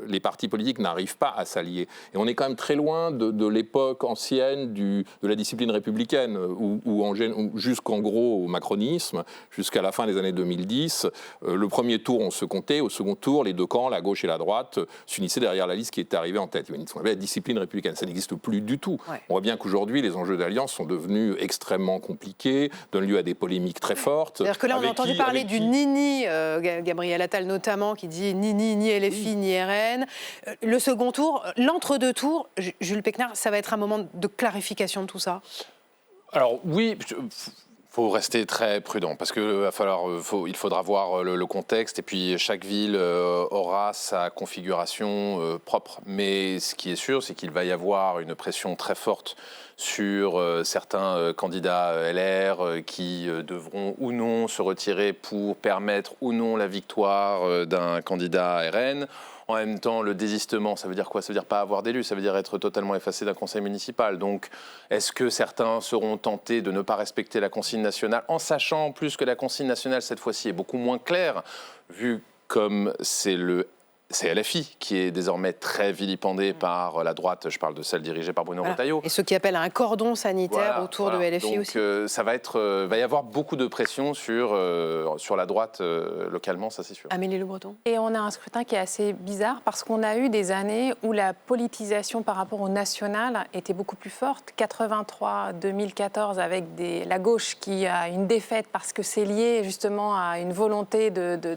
les partis politiques n'arrivent pas à s'allier. Et on est quand même très loin de l'époque ancienne de la discipline républicaine, où jusqu'en gros au macronisme, jusqu'à la fin des années 2010, le premier tour on se comptait, au second tour les deux camps, la gauche et la droite, s'unissaient derrière la liste qui était arrivée en tête. Il y avait la discipline républicaine, ça n'existe plus du tout. Ouais. On voit bien qu'aujourd'hui les enjeux d'alliance sont devenus extrêmement compliqués, donnent lieu à des polémiques très fortes. C'est-à-dire que là on a entendu parler du Nini, Gabriel Attal notamment, qui dit ni LFI, ni RN. Le second tour, l'entre-deux tours, Jules Pécnard, ça va être un moment de clarification de tout ça ? Alors oui, faut rester très prudent parce que il faudra voir le contexte et puis chaque ville aura sa configuration propre. Mais ce qui est sûr, c'est qu'il va y avoir une pression très forte sur certains candidats LR qui devront ou non se retirer pour permettre ou non la victoire d'un candidat RN. En même temps, le désistement, ça veut dire quoi? Ça veut dire pas avoir d'élu, ça veut dire être totalement effacé d'un conseil municipal. Donc, est-ce que certains seront tentés de ne pas respecter la consigne nationale, en sachant en plus que la consigne nationale, cette fois-ci, est beaucoup moins claire, vu comme c'est LFI qui est désormais très vilipendé par la droite, je parle de celle dirigée par Bruno Retailleau. Et ceux qui appellent à un cordon sanitaire autour de LFI donc, aussi. ça va y avoir beaucoup de pression sur la droite localement, ça c'est sûr. Amélie Le Breton. Et on a un scrutin qui est assez bizarre parce qu'on a eu des années où la politisation par rapport au national était beaucoup plus forte. 83-2014 avec la gauche qui a une défaite parce que c'est lié justement à une volonté de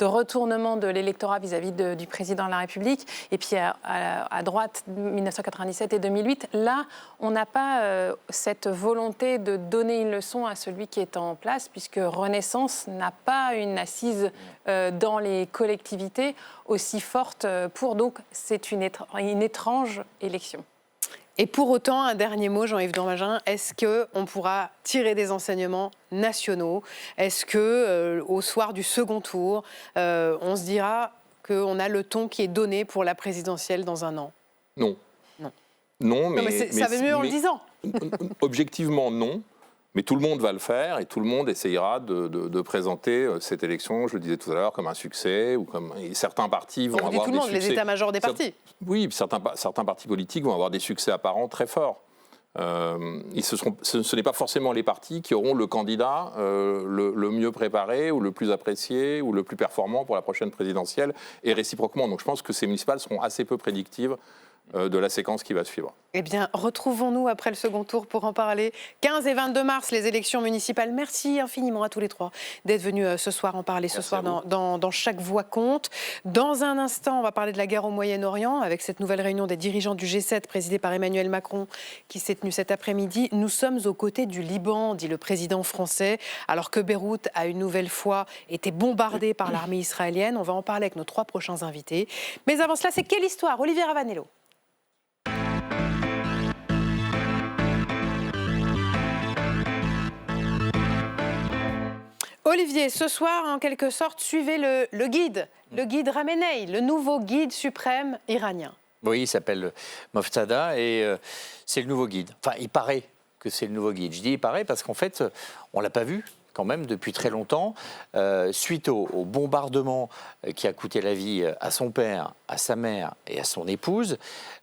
retournement de l'électorat vis-à-vis du président de la République. Et puis à droite, 1997 et 2008, là, on n'a pas cette volonté de donner une leçon à celui qui est en place, puisque Renaissance n'a pas une assise dans les collectivités aussi forte pour. Donc, c'est une étrange élection. Et pour autant, un dernier mot, Jean-Yves Domagin, est-ce qu'on pourra tirer des enseignements nationaux? Est-ce qu'au soir du second tour, on se dira qu'on a le ton qui est donné pour la présidentielle dans un an? Non. Non, mais ça va mieux en le disant. Objectivement, non. Mais tout le monde va le faire et tout le monde essayera de présenter cette élection, je le disais tout à l'heure, comme un succès. Et certains partis vont avoir tout le monde, des succès. les états-majors des partis. Oui, certains partis politiques vont avoir des succès apparents très forts. Ce n'est pas forcément les partis qui auront le candidat le mieux préparé ou le plus apprécié ou le plus performant pour la prochaine présidentielle et réciproquement. Donc je pense que ces municipales seront assez peu prédictives de la séquence qui va suivre. Eh bien, retrouvons-nous après le second tour pour en parler. 15 et 22 mars, les élections municipales. Merci infiniment à tous les trois d'être venus ce soir en parler. Ce soir, dans Chaque Voix compte. Dans un instant, on va parler de la guerre au Moyen-Orient avec cette nouvelle réunion des dirigeants du G7 présidée par Emmanuel Macron qui s'est tenue cet après-midi. Nous sommes aux côtés du Liban, dit le président français, alors que Beyrouth a une nouvelle fois été bombardée par l'armée israélienne. On va en parler avec nos 3 prochains invités. Mais avant cela, c'est quelle histoire? Olivier Ravanello. Olivier, ce soir, en quelque sorte, suivez le guide Ramenei, le nouveau guide suprême iranien. Oui, il s'appelle Moftada et c'est le nouveau guide. Enfin, il paraît que c'est le nouveau guide. Je dis il paraît parce qu'en fait, on ne l'a pas vu quand même depuis très longtemps. Suite au bombardement qui a coûté la vie à son père, à sa mère et à son épouse,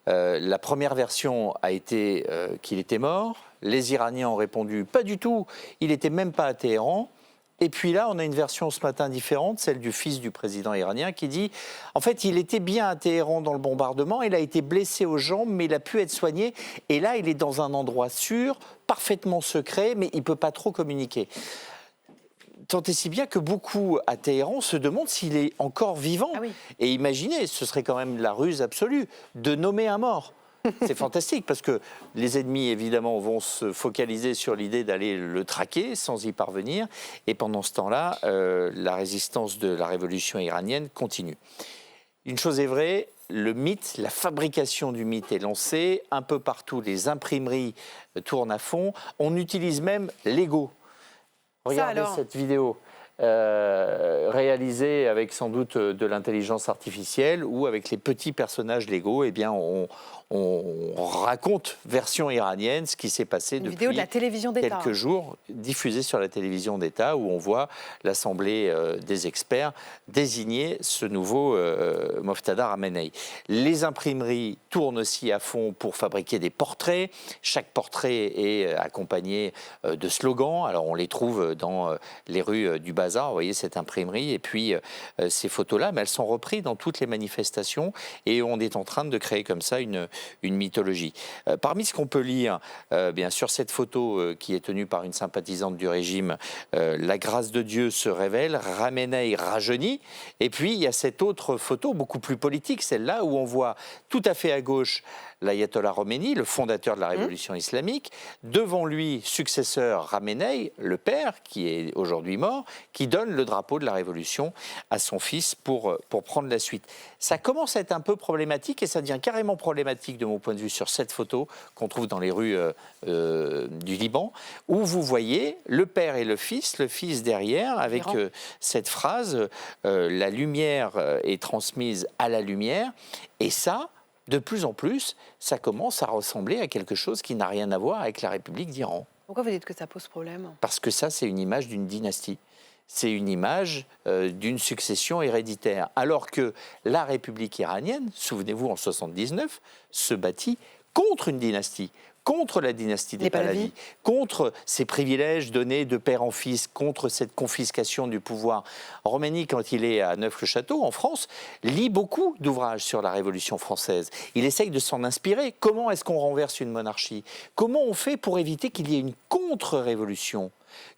la première version a été qu'il était mort. Les Iraniens ont répondu pas du tout, il n'était même pas à Téhéran. Et puis là, on a une version ce matin différente, celle du fils du président iranien, qui dit en fait, il était bien à Téhéran dans le bombardement, il a été blessé aux jambes, mais il a pu être soigné. Et là, il est dans un endroit sûr, parfaitement secret, mais il ne peut pas trop communiquer. Tant et si bien que beaucoup à Téhéran se demandent s'il est encore vivant. Ah oui. Et imaginez, ce serait quand même la ruse absolue de nommer un mort. C'est fantastique parce que les ennemis, évidemment, vont se focaliser sur l'idée d'aller le traquer sans y parvenir. Et pendant ce temps-là, la résistance de la révolution iranienne continue. Une chose est vraie, le mythe, la fabrication du mythe est lancée. Un peu partout, les imprimeries tournent à fond. On utilise même Lego. Regardez cette vidéo. Réalisé avec sans doute de l'intelligence artificielle ou avec les petits personnages Lego, eh bien on raconte version iranienne ce qui s'est passé depuis vidéo de la télévision d'État. Quelques jours, diffusée sur la télévision d'État où on voit l'Assemblée des experts désigner ce nouveau Moftada Ramenei. Les imprimeries tournent aussi à fond pour fabriquer des portraits. Chaque portrait est accompagné de slogans. Alors on les trouve dans les rues du bazar. Vous voyez cette imprimerie et puis ces photos-là, mais elles sont reprises dans toutes les manifestations et on est en train de créer comme ça une mythologie. Parmi ce qu'on peut lire, bien sûr, cette photo qui est tenue par une sympathisante du régime, la grâce de Dieu se révèle, Ramenei rajeuni. Et puis il y a cette autre photo beaucoup plus politique, celle-là où on voit tout à fait à gauche l'ayatollah Khomeini, le fondateur de la révolution islamique. Devant lui, successeur Ramenei, le père, qui est aujourd'hui mort, qui donne le drapeau de la révolution à son fils pour prendre la suite. Ça commence à être un peu problématique et ça devient carrément problématique de mon point de vue sur cette photo qu'on trouve dans les rues du Liban, où vous voyez le père et le fils derrière avec cette phrase « la lumière est transmise à la lumière » et ça, de plus en plus, ça commence à ressembler à quelque chose qui n'a rien à voir avec la République d'Iran. Pourquoi vous dites que ça pose problème? Parce que ça, c'est une image d'une dynastie. C'est une image d'une succession héréditaire. Alors que la République iranienne, souvenez-vous, en 1979, se bâtit contre une dynastie, contre la dynastie des Pahlavis, contre ces privilèges donnés de père en fils, contre cette confiscation du pouvoir. Khomeini, quand il est à Neuf-le-Château, en France, lit beaucoup d'ouvrages sur la Révolution française. Il essaye de s'en inspirer. Comment est-ce qu'on renverse une monarchie? Comment on fait pour éviter qu'il y ait une contre-révolution?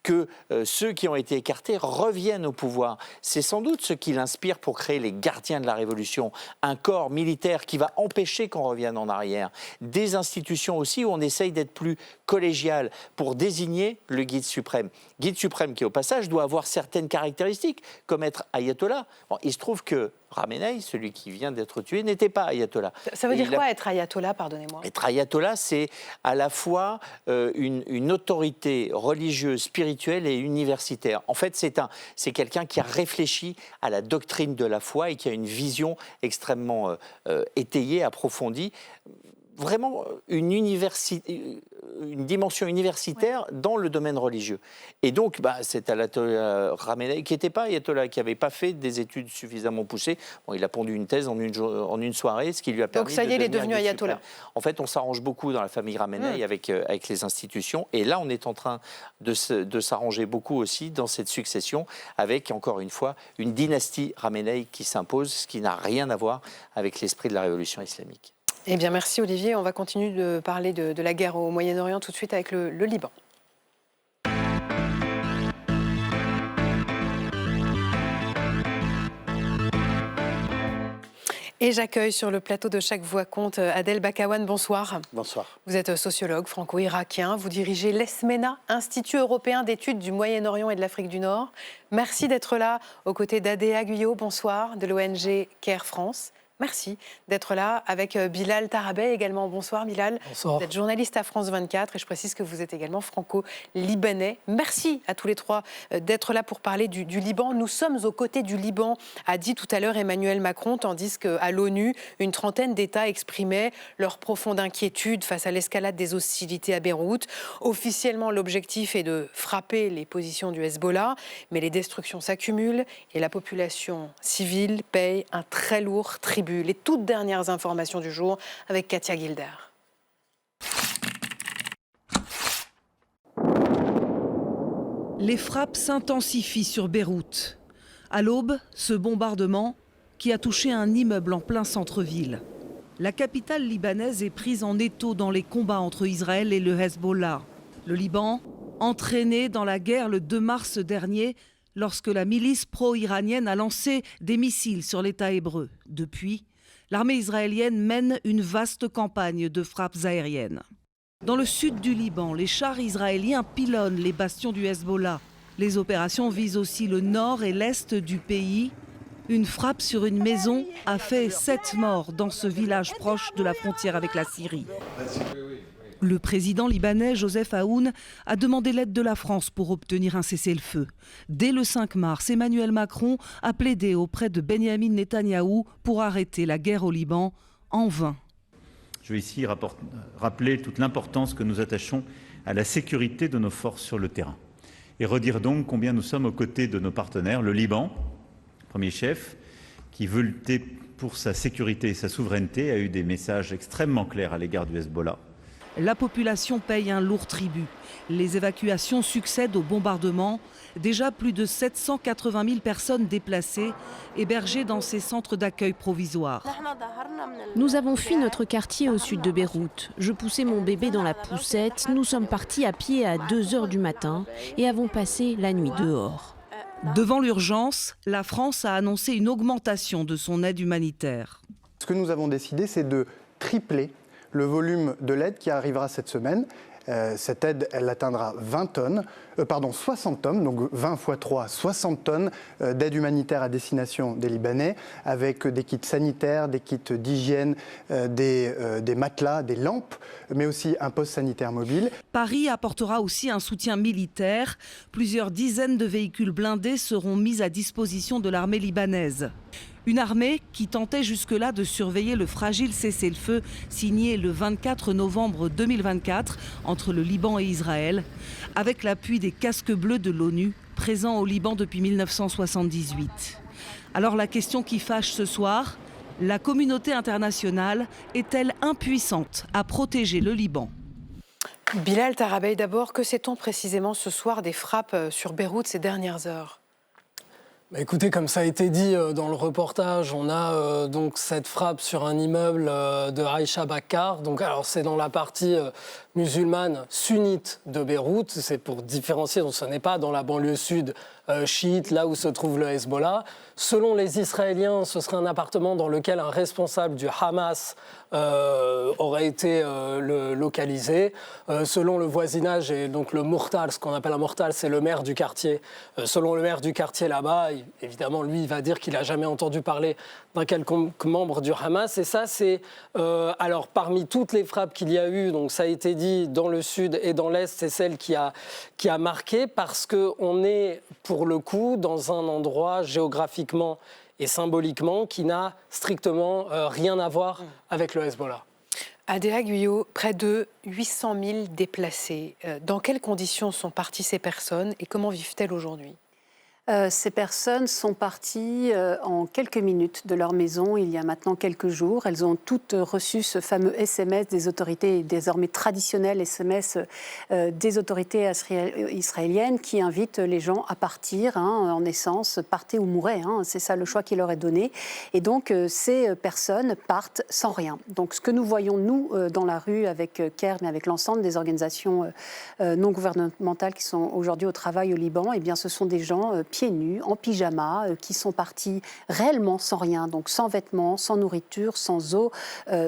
Que ceux qui ont été écartés reviennent au pouvoir. C'est sans doute ce qui l'inspire pour créer les gardiens de la Révolution, un corps militaire qui va empêcher qu'on revienne en arrière, des institutions aussi où on essaye d'être plus collégial pour désigner le guide suprême. Guide suprême qui, au passage, doit avoir certaines caractéristiques, comme être ayatollah. Bon, il se trouve que Ramenei, celui qui vient d'être tué, n'était pas ayatollah. Ça veut dire quoi, être ayatollah, pardonnez-moi? Être ayatollah, c'est à la fois une autorité religieuse, spirituelle et universitaire. En fait, c'est quelqu'un qui a réfléchi à la doctrine de la foi et qui a une vision extrêmement étayée, approfondie. Vraiment une dimension universitaire dans le domaine religieux. Et donc, c'est ayatollah Ramenei qui n'était pas ayatollah, qui n'avait pas fait des études suffisamment poussées. Bon, il a pondu une thèse en une soirée, ce qui lui a permis de devenir. Donc ça y est, il est devenu ayatollah. En fait, on s'arrange beaucoup dans la famille Ramenei avec les institutions. Et là, on est en train de s'arranger beaucoup aussi dans cette succession avec, encore une fois, une dynastie Ramenei qui s'impose, ce qui n'a rien à voir avec l'esprit de la révolution islamique. Eh bien, merci Olivier. On va continuer de parler de la guerre au Moyen-Orient tout de suite avec le Liban. Et j'accueille sur le plateau de Chaque Voix Compte Adel Bakawan. Bonsoir. Bonsoir. Vous êtes sociologue franco-irakien. Vous dirigez l'ESMENA, Institut européen d'études du Moyen-Orient et de l'Afrique du Nord. Merci d'être là aux côtés d'Adéa Guyot. Bonsoir, de l'ONG CARE France. Merci d'être là avec Bilal Tarabay également. Bonsoir Bilal. Bonsoir. Vous êtes journaliste à France 24 et je précise que vous êtes également franco-libanais. Merci à tous les trois d'être là pour parler du Liban. Nous sommes aux côtés du Liban, a dit tout à l'heure Emmanuel Macron, tandis qu'à l'ONU, une trentaine d'États exprimaient leur profonde inquiétude face à l'escalade des hostilités à Beyrouth. Officiellement, l'objectif est de frapper les positions du Hezbollah, mais les destructions s'accumulent et la population civile paye un très lourd tribut. Les toutes dernières informations du jour avec Katia Gilder. Les frappes s'intensifient sur Beyrouth. À l'aube, ce bombardement qui a touché un immeuble en plein centre-ville. La capitale libanaise est prise en étau dans les combats entre Israël et le Hezbollah. Le Liban, entraîné dans la guerre le 2 mars dernier, lorsque la milice pro-iranienne a lancé des missiles sur l'État hébreu. Depuis, l'armée israélienne mène une vaste campagne de frappes aériennes. Dans le sud du Liban, les chars israéliens pilonnent les bastions du Hezbollah. Les opérations visent aussi le nord et l'est du pays. Une frappe sur une maison a fait 7 morts dans ce village proche de la frontière avec la Syrie. Le président libanais Joseph Aoun a demandé l'aide de la France pour obtenir un cessez-le-feu. Dès le 5 mars, Emmanuel Macron a plaidé auprès de Benyamin Netanyahou pour arrêter la guerre au Liban, en vain. Je veux ici rappeler toute l'importance que nous attachons à la sécurité de nos forces sur le terrain. Et redire donc combien nous sommes aux côtés de nos partenaires, le Liban, premier chef, qui veut lutter pour sa sécurité et sa souveraineté, a eu des messages extrêmement clairs à l'égard du Hezbollah. La population paye un lourd tribut. Les évacuations succèdent aux bombardements. Déjà plus de 780 000 personnes déplacées, hébergées dans ces centres d'accueil provisoires. Nous avons fui notre quartier au sud de Beyrouth. Je poussais mon bébé dans la poussette. Nous sommes partis à pied à 2 h du matin et avons passé la nuit dehors. Devant l'urgence, la France a annoncé une augmentation de son aide humanitaire. Ce que nous avons décidé, c'est de tripler le volume de l'aide qui arrivera cette semaine. Cette aide, elle atteindra 60 tonnes, donc 20 x 3, 60 tonnes d'aide humanitaire à destination des Libanais, avec des kits sanitaires, des kits d'hygiène, des matelas, des lampes, mais aussi un poste sanitaire mobile. Paris apportera aussi un soutien militaire. Plusieurs dizaines de véhicules blindés seront mis à disposition de l'armée libanaise. Une armée qui tentait jusque-là de surveiller le fragile cessez-le-feu signé le 24 novembre 2024 entre le Liban et Israël, avec l'appui des casques bleus de l'ONU, présents au Liban depuis 1978. Alors la question qui fâche ce soir, la communauté internationale est-elle impuissante à protéger le Liban ? Bilal Tarabay, d'abord, que sait-on précisément ce soir des frappes sur Beyrouth ces dernières heures ? Écoutez, comme ça a été dit dans le reportage, on a donc cette frappe sur un immeuble de Aïcha Bakar. Donc, alors, c'est dans la partie musulmane sunnite de Beyrouth. C'est pour différencier, donc ce n'est pas dans la banlieue sud chiite, là où se trouve le Hezbollah. Selon les Israéliens, ce serait un appartement dans lequel un responsable du Hamas aurait été localisé. Selon le voisinage et donc le Mourtal, ce qu'on appelle un Mourtal, c'est le maire du quartier. Selon le maire du quartier là-bas, évidemment, lui, il va dire qu'il n'a jamais entendu parler d'un quelconque membre du Hamas. Et ça, c'est... alors, parmi toutes les frappes qu'il y a eu, donc ça a été dit, dans le sud et dans l'est, c'est celle qui a marqué parce qu'on est, pour le coup, dans un endroit géographiquement et symboliquement qui n'a strictement rien à voir avec le Hezbollah. Adéa Guyot, près de 800 000 déplacés. Dans quelles conditions sont parties ces personnes et comment vivent-elles aujourd'hui ? Ces personnes sont parties en quelques minutes de leur maison il y a maintenant quelques jours. Elles ont toutes reçu ce fameux SMS des autorités, désormais traditionnel SMS des autorités israéliennes qui invitent les gens à partir, en essence, partez ou mourrez. C'est ça le choix qui leur est donné. Et donc, ces personnes partent sans rien. Donc, ce que nous voyons, nous, dans la rue avec CARE, mais avec l'ensemble des organisations non gouvernementales qui sont aujourd'hui au travail au Liban, eh bien, ce sont des gens pieds nus, en pyjama, qui sont partis réellement sans rien, donc sans vêtements, sans nourriture, sans eau,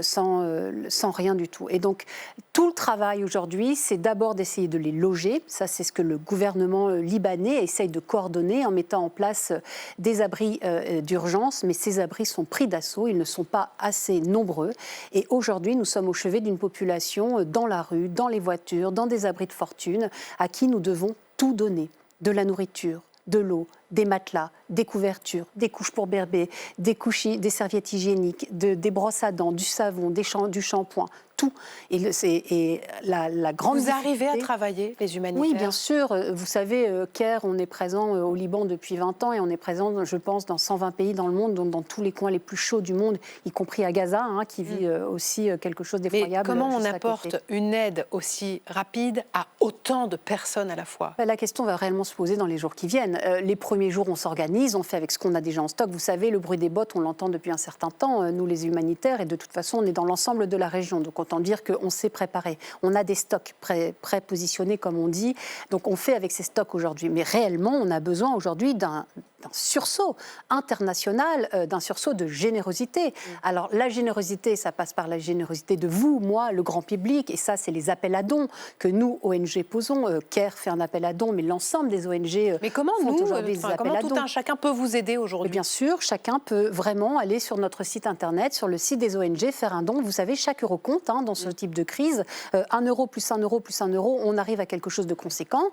sans rien du tout. Et donc, tout le travail aujourd'hui, c'est d'abord d'essayer de les loger. Ça, c'est ce que le gouvernement libanais essaye de coordonner en mettant en place des abris d'urgence, mais ces abris sont pris d'assaut, ils ne sont pas assez nombreux. Et aujourd'hui, nous sommes au chevet d'une population dans la rue, dans les voitures, dans des abris de fortune, à qui nous devons tout donner, de la nourriture, de l'eau, des matelas, des couvertures, des couches pour bébés, des serviettes hygiéniques, des brosses à dents, du savon, du shampoing, tout. Et la grande Vous arrivez à travailler, les humanitaires ? Oui, bien sûr. Vous savez, CARE, on est présent au Liban depuis 20 ans et on est présent, je pense, dans 120 pays dans le monde, donc dans tous les coins les plus chauds du monde, y compris à Gaza, qui vit aussi quelque chose d'effroyable. Mais comment on apporte une aide aussi rapide à autant de personnes à la fois ? La question va réellement se poser dans les jours qui viennent. Les premiers jours, on s'organise, on fait avec ce qu'on a déjà en stock. Vous savez, le bruit des bottes, on l'entend depuis un certain temps, nous les humanitaires, et de toute façon, on est dans l'ensemble de la région. Donc autant dire qu'on s'est préparé. On a des stocks pré-positionnés, comme on dit. Donc on fait avec ces stocks aujourd'hui. Mais réellement, on a besoin aujourd'hui d'un sursaut international, d'un sursaut de générosité. Alors la générosité, ça passe par la générosité de vous, moi, le grand public, et ça, c'est les appels à dons que nous, ONG, posons. CARE fait un appel à dons, mais l'ensemble des ONG mais comment font nous, aujourd'hui des appels comment à tout dons. Chacun peut vous aider aujourd'hui ? Bien sûr, chacun peut vraiment aller sur notre site internet, sur le site des ONG, faire un don. Vous savez, chaque euro compte dans ce type de crise. 1 euro plus 1 euro plus 1 euro, on arrive à quelque chose de conséquent.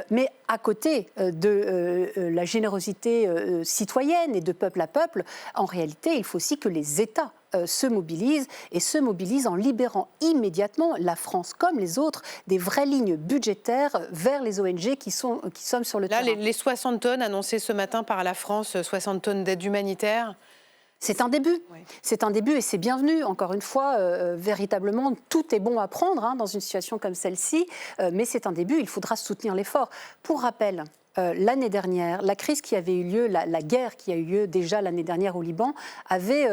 Mais à côté de la générosité citoyenne et de peuple à peuple, en réalité, il faut aussi que les États se mobilisent en libérant immédiatement, la France comme les autres, des vraies lignes budgétaires vers les ONG qui sont sur le terrain. Là, les 60 tonnes annoncées ce matin par la France, 60 tonnes d'aide humanitaire. C'est un début. Oui. C'est un début et c'est bienvenu. Encore une fois, véritablement, tout est bon à prendre dans une situation comme celle-ci, mais c'est un début. Il faudra soutenir l'effort. Pour rappel, l'année dernière, la crise qui avait eu lieu, la guerre qui a eu lieu déjà l'année dernière au Liban, avait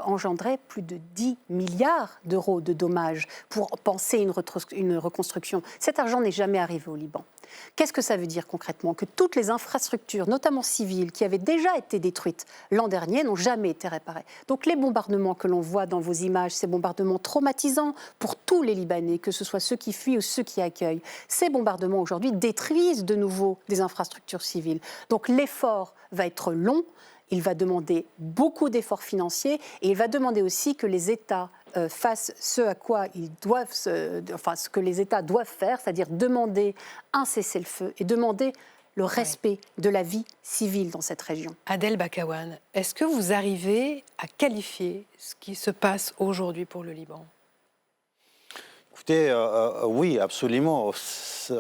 engendré plus de 10 milliards d'euros de dommages pour penser une reconstruction. Cet argent n'est jamais arrivé au Liban. Qu'est-ce que ça veut dire concrètement? Que toutes les infrastructures, notamment civiles, qui avaient déjà été détruites l'an dernier, n'ont jamais été réparées. Donc les bombardements que l'on voit dans vos images, ces bombardements traumatisants pour tous les Libanais, que ce soit ceux qui fuient ou ceux qui accueillent, ces bombardements aujourd'hui détruisent de nouveau des infrastructures civiles. Donc l'effort va être long, il va demander beaucoup d'efforts financiers et il va demander aussi que les États fassent ce à quoi ils doivent, ce que les États doivent faire, c'est-à-dire demander un cessez-le-feu et demander le respect de la vie civile dans cette région. Adel Bakawan, est-ce que vous arrivez à qualifier ce qui se passe aujourd'hui pour le Liban? Écoutez, oui, absolument.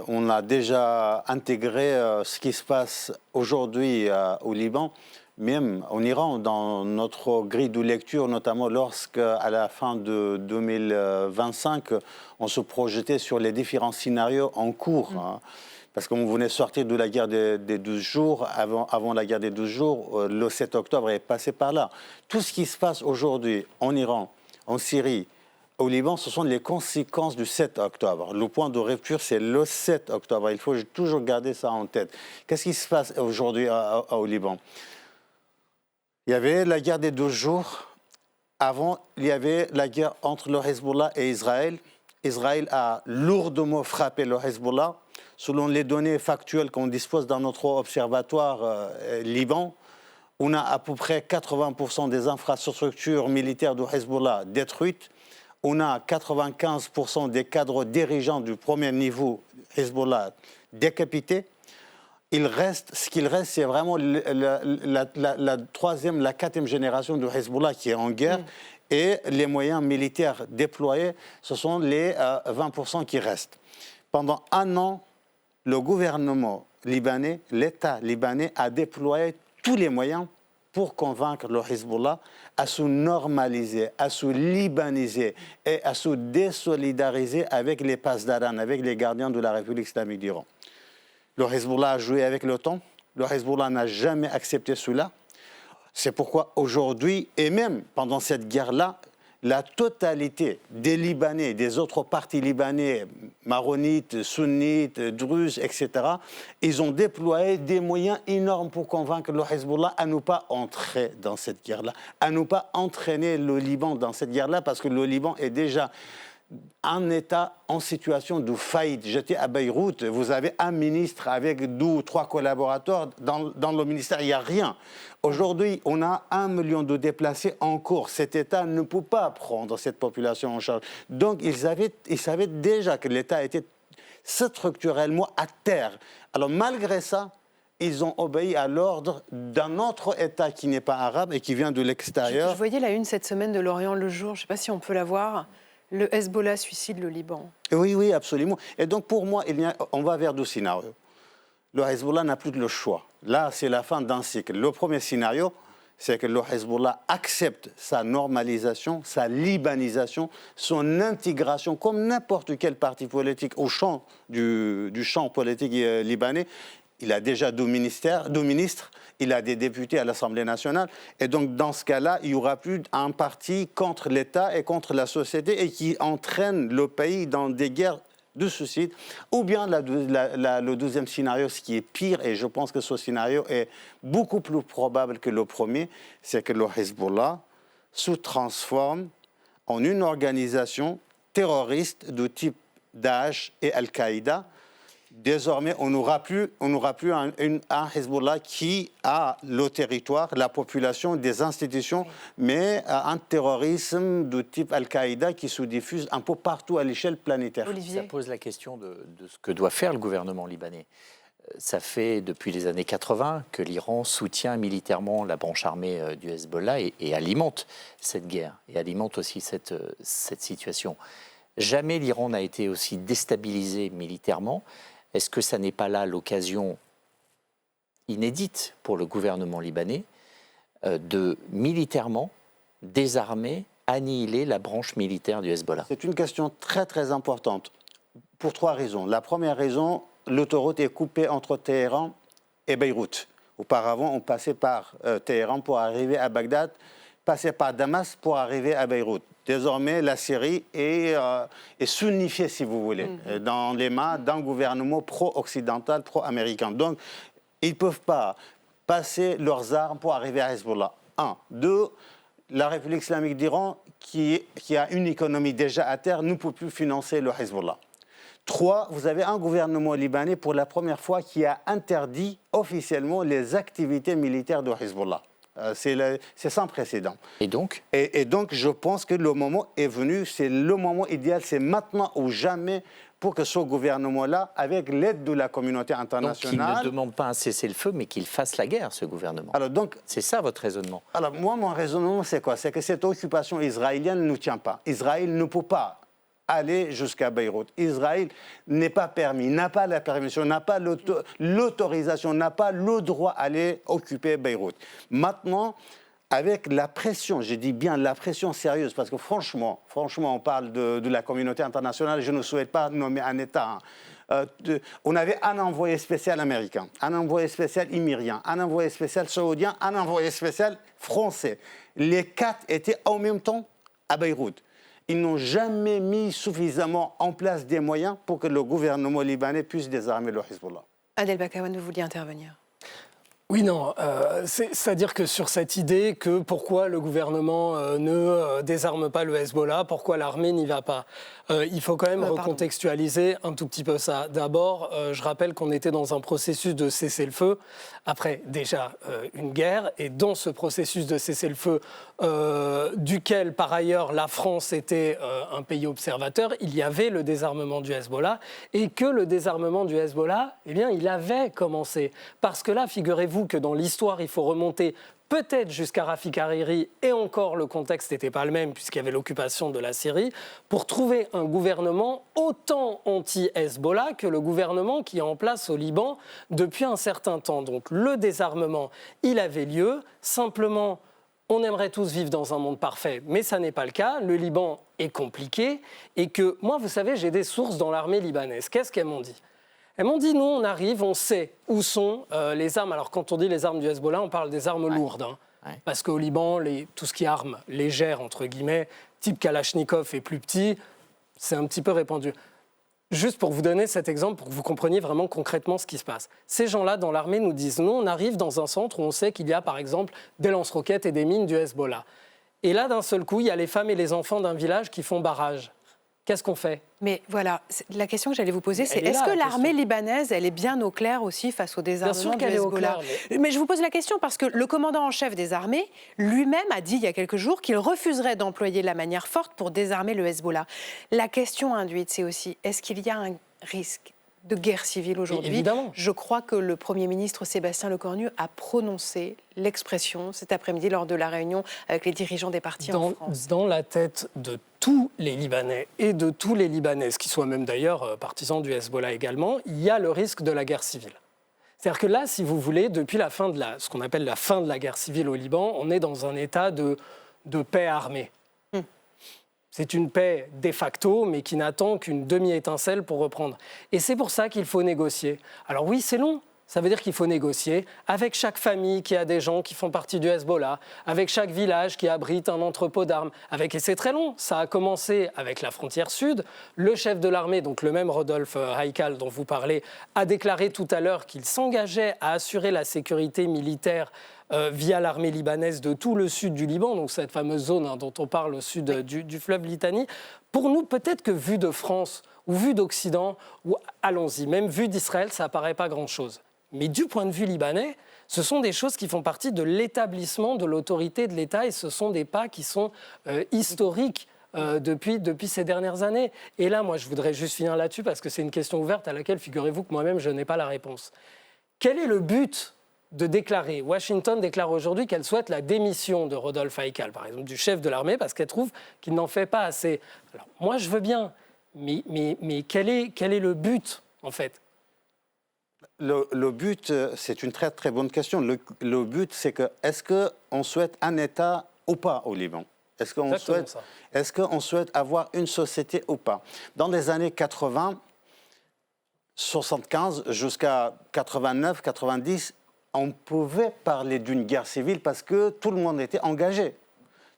On a déjà intégré ce qui se passe aujourd'hui au Liban, même en Iran, dans notre grille de lecture, notamment lorsqu'à la fin de 2025, on se projetait sur les différents scénarios en cours. Parce qu'on venait sortir de la guerre des 12 jours, avant la guerre des 12 jours, le 7 octobre est passé par là. Tout ce qui se passe aujourd'hui en Iran, en Syrie, au Liban, ce sont les conséquences du 7 octobre. Le point de rupture, c'est le 7 octobre. Il faut toujours garder ça en tête. Qu'est-ce qui se passe aujourd'hui au Liban? Il y avait la guerre des 12 jours. Avant, il y avait la guerre entre le Hezbollah et Israël. Israël a lourdement frappé le Hezbollah. Selon les données factuelles qu'on dispose dans notre observatoire Liban, on a à peu près 80% des infrastructures militaires du Hezbollah détruites. On a 95% des cadres dirigeants du premier niveau Hezbollah décapités. Ce qu'il reste, c'est vraiment la troisième, la quatrième génération du Hezbollah qui est en guerre. Et les moyens militaires déployés, ce sont les 20% qui restent. Pendant un an, le gouvernement libanais, l'État libanais a déployé tous les moyens pour convaincre le Hezbollah à se normaliser, à se libaniser et à se désolidariser avec les Pasdaran, avec les gardiens de la République islamique d'Iran. Le Hezbollah a joué avec le temps. Le Hezbollah n'a jamais accepté cela. C'est pourquoi aujourd'hui, et même pendant cette guerre-là, la totalité des Libanais, des autres partis libanais, maronites, sunnites, druzes, etc., ils ont déployé des moyens énormes pour convaincre le Hezbollah à ne pas entrer dans cette guerre-là, à ne pas entraîner le Liban dans cette guerre-là, parce que le Liban est déjà un État en situation de faillite. J'étais à Beyrouth, vous avez un ministre avec 2 ou 3 collaborateurs. Dans le ministère, il n'y a rien. Aujourd'hui, on a 1 million de déplacés en cours. Cet État ne peut pas prendre cette population en charge. Donc, ils savaient déjà que l'État était structurellement à terre. Alors, malgré ça, ils ont obéi à l'ordre d'un autre État qui n'est pas arabe et qui vient de l'extérieur. Je voyais la une cette semaine de L'Orient le jour. Je ne sais pas si on peut la voir. Le Hezbollah suicide le Liban. Oui, oui, absolument. Et donc, pour moi, on va vers 2 scénarios. Le Hezbollah n'a plus de le choix. Là, c'est la fin d'un cycle. Le premier scénario, c'est que le Hezbollah accepte sa normalisation, sa libanisation, son intégration, comme n'importe quel parti politique au champ du champ politique libanais. Il a déjà 2 ministres, il a des députés à l'Assemblée nationale. Et donc, dans ce cas-là, il n'y aura plus un parti contre l'État et contre la société et qui entraîne le pays dans des guerres de suicide. Ou bien le deuxième scénario, ce qui est pire, et je pense que ce scénario est beaucoup plus probable que le premier, c'est que le Hezbollah se transforme en une organisation terroriste de type Daesh et Al-Qaïda. Désormais, on n'aura plus un Hezbollah qui a le territoire, la population, des institutions, mais un terrorisme de type Al-Qaïda qui se diffuse un peu partout à l'échelle planétaire. Ça pose la question de ce que doit faire le gouvernement libanais. Ça fait depuis les années 80 que l'Iran soutient militairement la branche armée du Hezbollah et alimente cette guerre, et alimente aussi cette situation. Jamais l'Iran n'a été aussi déstabilisé militairement. Est-ce que ça n'est pas là l'occasion inédite pour le gouvernement libanais de militairement désarmer, annihiler la branche militaire du Hezbollah? C'est une question très très importante pour 3 raisons. La première raison, l'autoroute est coupée entre Téhéran et Beyrouth. Auparavant, on passait par Téhéran pour arriver à Bagdad. passer par Damas pour arriver à Beyrouth. Désormais, la Syrie est sunnifiée, si vous voulez, dans les mains d'un gouvernement pro-occidental, pro-américain. Donc, ils ne peuvent pas passer leurs armes pour arriver à Hezbollah. 1. 2. La République islamique d'Iran, qui a une économie déjà à terre, ne peut plus financer le Hezbollah. 3. Vous avez un gouvernement libanais, pour la première fois, qui a interdit officiellement les activités militaires de Hezbollah. C'est sans précédent. Et donc je pense que le moment est venu, c'est le moment idéal, c'est maintenant ou jamais pour que ce gouvernement-là, avec l'aide de la communauté internationale... Donc il ne demande pas un cessez-le-feu, mais qu'il fasse la guerre, ce gouvernement. Alors donc, c'est ça votre raisonnement? Alors moi, mon raisonnement, c'est quoi? C'est que cette occupation israélienne ne tient pas. Israël ne peut pas aller jusqu'à Beyrouth. Israël n'est pas permis, n'a pas la permission, n'a pas l'autorisation, n'a pas le droit d'aller occuper Beyrouth. Maintenant, avec la pression, je dis bien la pression sérieuse, parce que franchement, on parle de la communauté internationale, je ne souhaite pas nommer un État. On avait un envoyé spécial américain, un envoyé spécial imirien, un envoyé spécial saoudien, un envoyé spécial français. Les 4 étaient en même temps à Beyrouth. Ils n'ont jamais mis suffisamment en place des moyens pour que le gouvernement libanais puisse désarmer le Hezbollah. Adel Bakawan, vous vouliez intervenir? Oui, non. C'est-à-dire que sur cette idée que pourquoi le gouvernement ne désarme pas le Hezbollah, pourquoi l'armée n'y va pas, il faut quand même recontextualiser un tout petit peu ça. D'abord, je rappelle qu'on était dans un processus de cessez-le-feu, après déjà une guerre, et dans ce processus de cessez-le-feu, duquel par ailleurs la France était un pays observateur, il y avait le désarmement du Hezbollah, et que le désarmement du Hezbollah, eh bien, il avait commencé. Parce que là, figurez-vous que dans l'histoire, il faut remonter peut-être jusqu'à Rafik Hariri, et encore le contexte n'était pas le même puisqu'il y avait l'occupation de la Syrie, pour trouver un gouvernement autant anti-Hezbollah que le gouvernement qui est en place au Liban depuis un certain temps. Donc le désarmement, il avait lieu, simplement on aimerait tous vivre dans un monde parfait, mais ça n'est pas le cas, le Liban est compliqué, et que moi, vous savez, j'ai des sources dans l'armée libanaise. Qu'est-ce qu'elles m'ont dit ? Elles m'ont dit, nous, on arrive, on sait où sont les armes. Alors, quand on dit les armes du Hezbollah, on parle des armes lourdes. Parce qu'au Liban, tout ce qui est armes légères, entre guillemets, type Kalachnikov et plus petit, c'est un petit peu répandu. Juste pour vous donner cet exemple, pour que vous compreniez vraiment concrètement ce qui se passe. Ces gens-là, dans l'armée, nous disent, nous, on arrive dans un centre où on sait qu'il y a, par exemple, des lance-roquettes et des mines du Hezbollah. Et là, d'un seul coup, il y a les femmes et les enfants d'un village qui font barrage. Qu'est-ce qu'on fait? Mais voilà, la question que j'allais vous poser, c'est est-ce que l'armée libanaise, elle est bien au clair aussi face au désarmement du Hezbollah? Mais je vous pose la question parce que le commandant en chef des armées, lui-même a dit il y a quelques jours qu'il refuserait d'employer la manière forte pour désarmer le Hezbollah. La question induite, c'est aussi, est-ce qu'il y a un risque de guerre civile aujourd'hui? Évidemment. Je crois que le Premier ministre Sébastien Lecornu a prononcé l'expression cet après-midi lors de la réunion avec les dirigeants des partis en France. Dans la tête de tous les Libanais et de tous les Libanaises, qui soient même d'ailleurs partisans du Hezbollah également, il y a le risque de la guerre civile. C'est-à-dire que là, si vous voulez, depuis la fin de ce qu'on appelle la fin de la guerre civile au Liban, on est dans un état de paix armée. C'est une paix de facto, mais qui n'attend qu'une demi-étincelle pour reprendre. Et c'est pour ça qu'il faut négocier. Alors oui, c'est long. Ça veut dire qu'il faut négocier avec chaque famille qui a des gens qui font partie du Hezbollah, avec chaque village qui abrite un entrepôt d'armes. Et c'est très long. Ça a commencé avec la frontière sud. Le chef de l'armée, donc le même Rodolphe Haïkal dont vous parlez, a déclaré tout à l'heure qu'il s'engageait à assurer la sécurité militaire via l'armée libanaise de tout le sud du Liban, donc cette fameuse zone dont on parle au sud du fleuve Litani. Pour nous, peut-être que vu de France ou vu d'Occident, ou allons-y, même vu d'Israël, ça n'apparaît pas grand-chose. Mais du point de vue libanais, ce sont des choses qui font partie de l'établissement de l'autorité de l'État et ce sont des pas qui sont historiques depuis ces dernières années. Et là, moi, je voudrais juste finir là-dessus parce que c'est une question ouverte à laquelle, figurez-vous que moi-même, je n'ai pas la réponse. Quel est le but de déclarer? Washington déclare aujourd'hui qu'elle souhaite la démission de Rodolphe Haïkal, par exemple, du chef de l'armée, parce qu'elle trouve qu'il n'en fait pas assez. Alors, moi, je veux bien, mais quel est le but, en fait? Le but, c'est une très très bonne question. Le but, c'est que est-ce qu'on souhaite un État ou pas au Liban? Est-ce qu'on souhaite avoir une société ou pas? Dans les années 80, 75 jusqu'à 89, 90, on pouvait parler d'une guerre civile parce que tout le monde était engagé.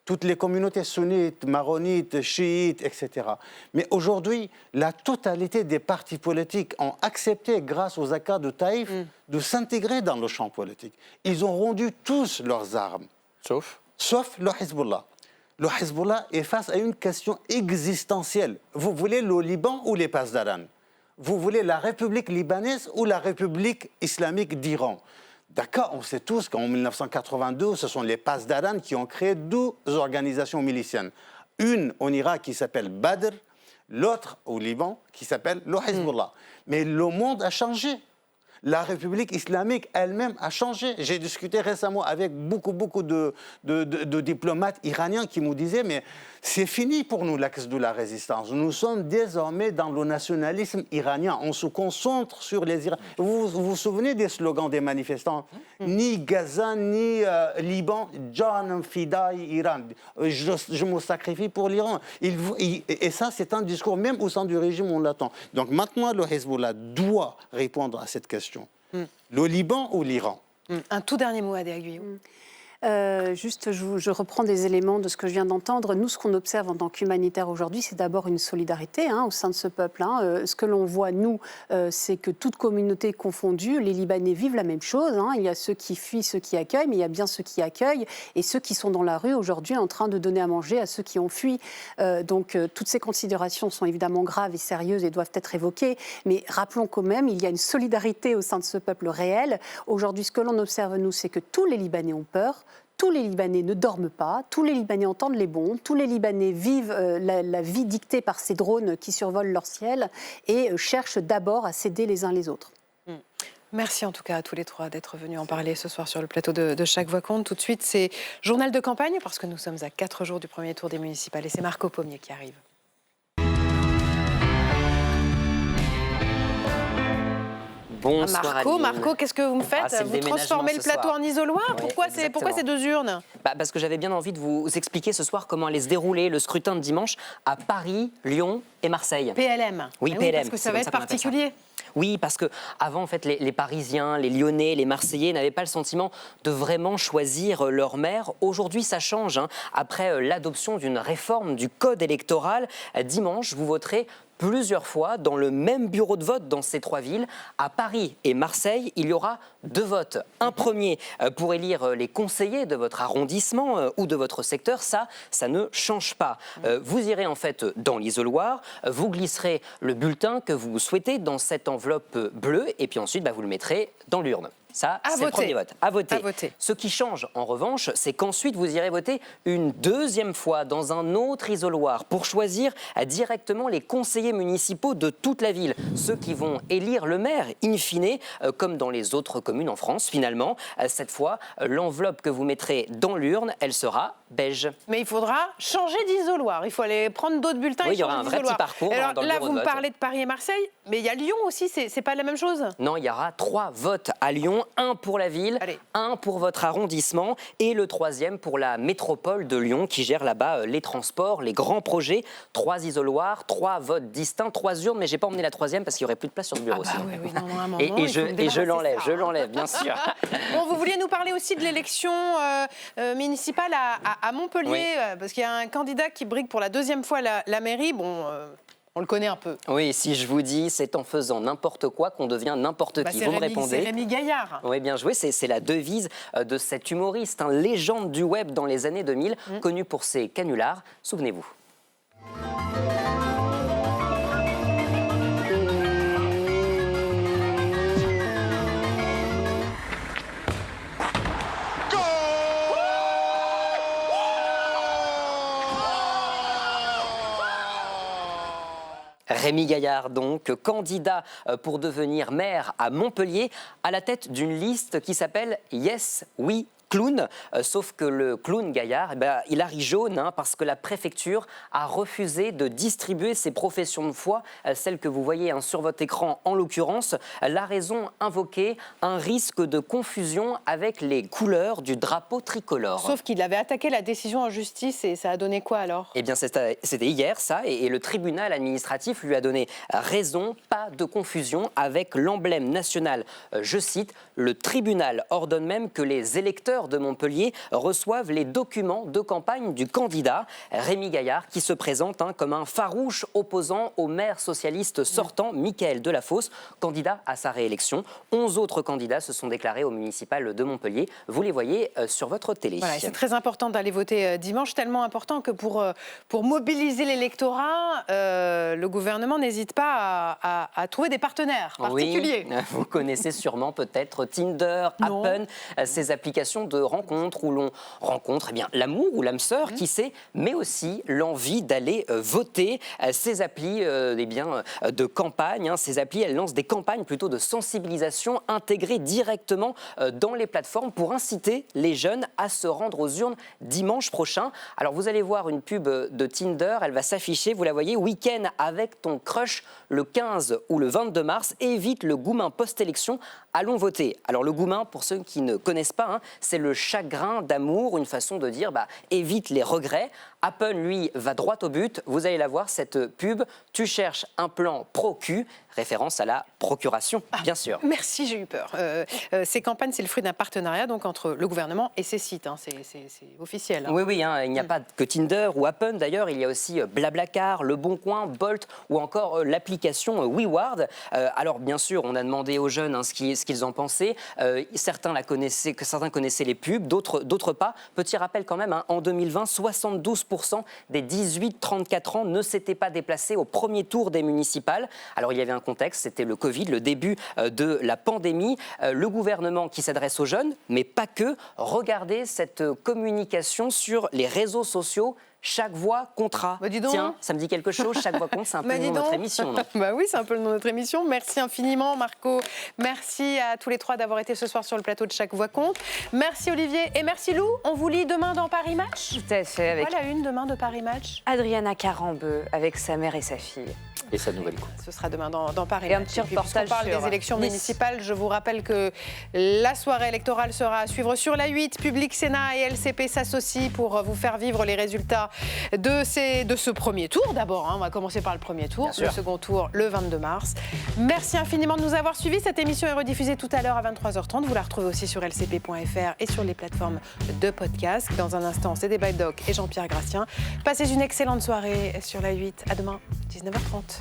toutes les communautés sunnites, maronites, chiites, etc. Mais aujourd'hui, la totalité des partis politiques ont accepté, grâce aux accords de Taïf, de s'intégrer dans le champ politique. Ils ont rendu tous leurs armes. Sauf le Hezbollah. Le Hezbollah est face à une question existentielle. Vous voulez le Liban ou les Pasdaran? Vous voulez la République libanaise ou la République islamique d'Iran? D'accord, on sait tous qu'en 1982, ce sont les Pasdaran qui ont créé 12 organisations miliciennes. Une en Irak qui s'appelle Badr, l'autre au Liban qui s'appelle le Hezbollah. Mais le monde a changé. La République islamique elle-même a changé. J'ai discuté récemment avec beaucoup de diplomates iraniens qui me disaient « mais c'est fini pour nous l'axe de la résistance. Nous sommes désormais dans le nationalisme iranien. On se concentre sur les Iraniens. » Vous vous souvenez des slogans des manifestants? Ni Gaza, ni Liban, Jan Fidai Iran. Je me sacrifie pour l'Iran. Et ça, c'est un discours, même au sein du régime, on l'attend. Donc maintenant, le Hezbollah doit répondre à cette question. Le Liban ou l'Iran? Un tout dernier mot, Adéa Guyot. Juste, je reprends des éléments de ce que je viens d'entendre. Nous, ce qu'on observe en tant qu'humanitaire aujourd'hui, c'est d'abord une solidarité au sein de ce peuple. Ce que l'on voit, nous, c'est que toute communauté confondue, les Libanais vivent la même chose. Il y a ceux qui fuient, ceux qui accueillent, mais il y a bien ceux qui accueillent et ceux qui sont dans la rue aujourd'hui en train de donner à manger à ceux qui ont fui. Donc, toutes ces considérations sont évidemment graves et sérieuses et doivent être évoquées. Mais rappelons quand même, il y a une solidarité au sein de ce peuple réel. Aujourd'hui, ce que l'on observe, nous, c'est que tous les Libanais ont peur. Tous les Libanais ne dorment pas, tous les Libanais entendent les bombes, tous les Libanais vivent la vie dictée par ces drones qui survolent leur ciel et cherchent d'abord à s'aider les uns les autres. Merci en tout cas à tous les trois d'être venus en parler ce soir sur le plateau de Chaque Voix Compte. Tout de suite, c'est journal de campagne parce que nous sommes à 4 jours du premier tour des municipales et c'est Marco Pommier qui arrive. Bonsoir Marco, qu'est-ce que vous me faites? Vous transformez le plateau en isoloir? Oui, pourquoi ces 2 urnes? Parce que j'avais bien envie de vous expliquer ce soir comment allait se dérouler le scrutin de dimanche à Paris, Lyon et Marseille. PLM. Oui, PLM. Parce que ça va être particulier. Oui, parce que avant, en fait, les Parisiens, les Lyonnais, les Marseillais n'avaient pas le sentiment de vraiment choisir leur maire. Aujourd'hui, ça change. Après l'adoption d'une réforme du code électoral, dimanche, vous voterez plusieurs fois dans le même bureau de vote dans ces 3 villes. À Paris et Marseille, il y aura 2 votes. Un premier pour élire les conseillers de votre arrondissement ou de votre secteur. Ça ne change pas. Vous irez en fait dans l'isoloir, vous glisserez le bulletin que vous souhaitez dans cette enveloppe bleue et puis ensuite vous le mettrez dans l'urne. Ça, c'est le premier vote. À voter. Ce qui change, en revanche, c'est qu'ensuite, vous irez voter une 2e fois dans un autre isoloir pour choisir directement les conseillers municipaux de toute la ville. Ceux qui vont élire le maire, in fine, comme dans les autres communes en France, finalement. Cette fois, l'enveloppe que vous mettrez dans l'urne, elle sera beige. Mais il faudra changer d'isoloir. Il faut aller prendre d'autres bulletins. Oui, il y aura un vrai petit parcours alors, dans le là, bureau de vote. Vous me parlez de Paris et Marseille, mais il y a Lyon aussi, c'est pas la même chose? Non, il y aura 3 votes à Lyon. Un pour la ville, un pour votre arrondissement et le 3e pour la métropole de Lyon qui gère là-bas les transports, les grands projets. 3 isoloirs, 3 votes distincts, 3 urnes, mais j'ai pas emmené la 3e parce qu'il n'y aurait plus de place sur le bureau. Et je l'enlève, bien sûr. Bon, vous vouliez nous parler aussi de l'élection municipale à Montpellier, parce qu'il y a un candidat qui brigue pour la 2e fois la mairie. Bon... On le connaît un peu. Oui, si je vous dis, c'est en faisant n'importe quoi qu'on devient n'importe qui. Vous me répondez. C'est Rémi Gaillard. Oui, bien joué. C'est la devise de cet humoriste, légende du web dans les années 2000, connu pour ses canulars. Souvenez-vous. Rémi Gaillard, donc, candidat pour devenir maire à Montpellier, à la tête d'une liste qui s'appelle Yes, Oui, Clown, sauf que le clown Gaillard, il a ri jaune parce que la préfecture a refusé de distribuer ses professions de foi, celles que vous voyez sur votre écran en l'occurrence. La raison invoquée, un risque de confusion avec les couleurs du drapeau tricolore. Sauf qu'il avait attaqué la décision en justice et ça a donné quoi alors? Eh bien c'était hier ça et le tribunal administratif lui a donné raison, pas de confusion avec l'emblème national. Je cite, le tribunal ordonne même que les électeurs cœur de Montpellier reçoivent les documents de campagne du candidat Rémi Gaillard, qui se présente comme un farouche opposant au maire socialiste sortant Mickaël Delafosse, candidat à sa réélection. 11 autres candidats se sont déclarés au municipal de Montpellier. Vous les voyez sur votre télé. Voilà, c'est très important d'aller voter dimanche, tellement important que pour mobiliser l'électorat, le gouvernement n'hésite pas à trouver des partenaires particuliers. Oui, vous connaissez sûrement peut-être Tinder, Happen, ces applications de rencontres où l'on rencontre l'amour ou l'âme sœur, qui sait, mais aussi l'envie d'aller voter. Ces applis de campagne, ces applis, elles lancent des campagnes plutôt de sensibilisation intégrées directement dans les plateformes pour inciter les jeunes à se rendre aux urnes dimanche prochain. Alors vous allez voir une pub de Tinder, elle va s'afficher, vous la voyez, week-end avec ton crush le 15 ou le 22 mars, évite le goumin post-élection, allons voter. Alors le goumin, pour ceux qui ne connaissent pas, c'est le chagrin d'amour, une façon de dire évite les regrets. Apple, lui, va droit au but. Vous allez la voir, cette pub. Tu cherches un plan pro-cul, référence à la procuration, bien sûr. Merci, j'ai eu peur. Ces campagnes, c'est le fruit d'un partenariat donc, entre le gouvernement et ces sites. C'est officiel. Oui, il n'y a pas que Tinder ou Happen. D'ailleurs, il y a aussi Blablacar, Le Bon Coin, Bolt ou encore l'application WeWard. Alors, bien sûr, on a demandé aux jeunes ce qu'ils en pensaient. Certains connaissaient les pubs, d'autres pas. Petit rappel quand même, en 2020, 72% des 18-34 ans ne s'étaient pas déplacés au premier tour des municipales. Alors, il y avait un contexte, c'était le Covid, le début de la pandémie. Le gouvernement qui s'adresse aux jeunes, mais pas que. Regardez cette communication sur les réseaux sociaux. Chaque voix comptera. Tiens, ça me dit quelque chose, chaque voix compte, c'est un peu le nom de notre émission. Non oui, c'est un peu le nom de notre émission. Merci infiniment, Marco. Merci à tous les trois d'avoir été ce soir sur le plateau de Chaque Voix compte. Merci Olivier et merci Lou. On vous lit demain dans Paris Match. Tout à fait. Avec voilà une demain de Paris Match. Adriana Carambeu avec sa mère et sa fille. Et sa nouvelle coupe. Ce sera demain dans Paris. Et un petit reportage. On parle des élections municipales. Je vous rappelle que la soirée électorale sera à suivre sur la 8. Public Sénat et LCP s'associent pour vous faire vivre les résultats de ce premier tour. D'abord, on va commencer par le premier tour. Le second tour, le 22 mars. Merci infiniment de nous avoir suivis. Cette émission est rediffusée tout à l'heure à 23h30. Vous la retrouvez aussi sur lcp.fr et sur les plateformes de podcast. Dans un instant, c'est Débat Doc et Jean-Pierre Gracien. Passez une excellente soirée sur la 8. À demain, 19h30.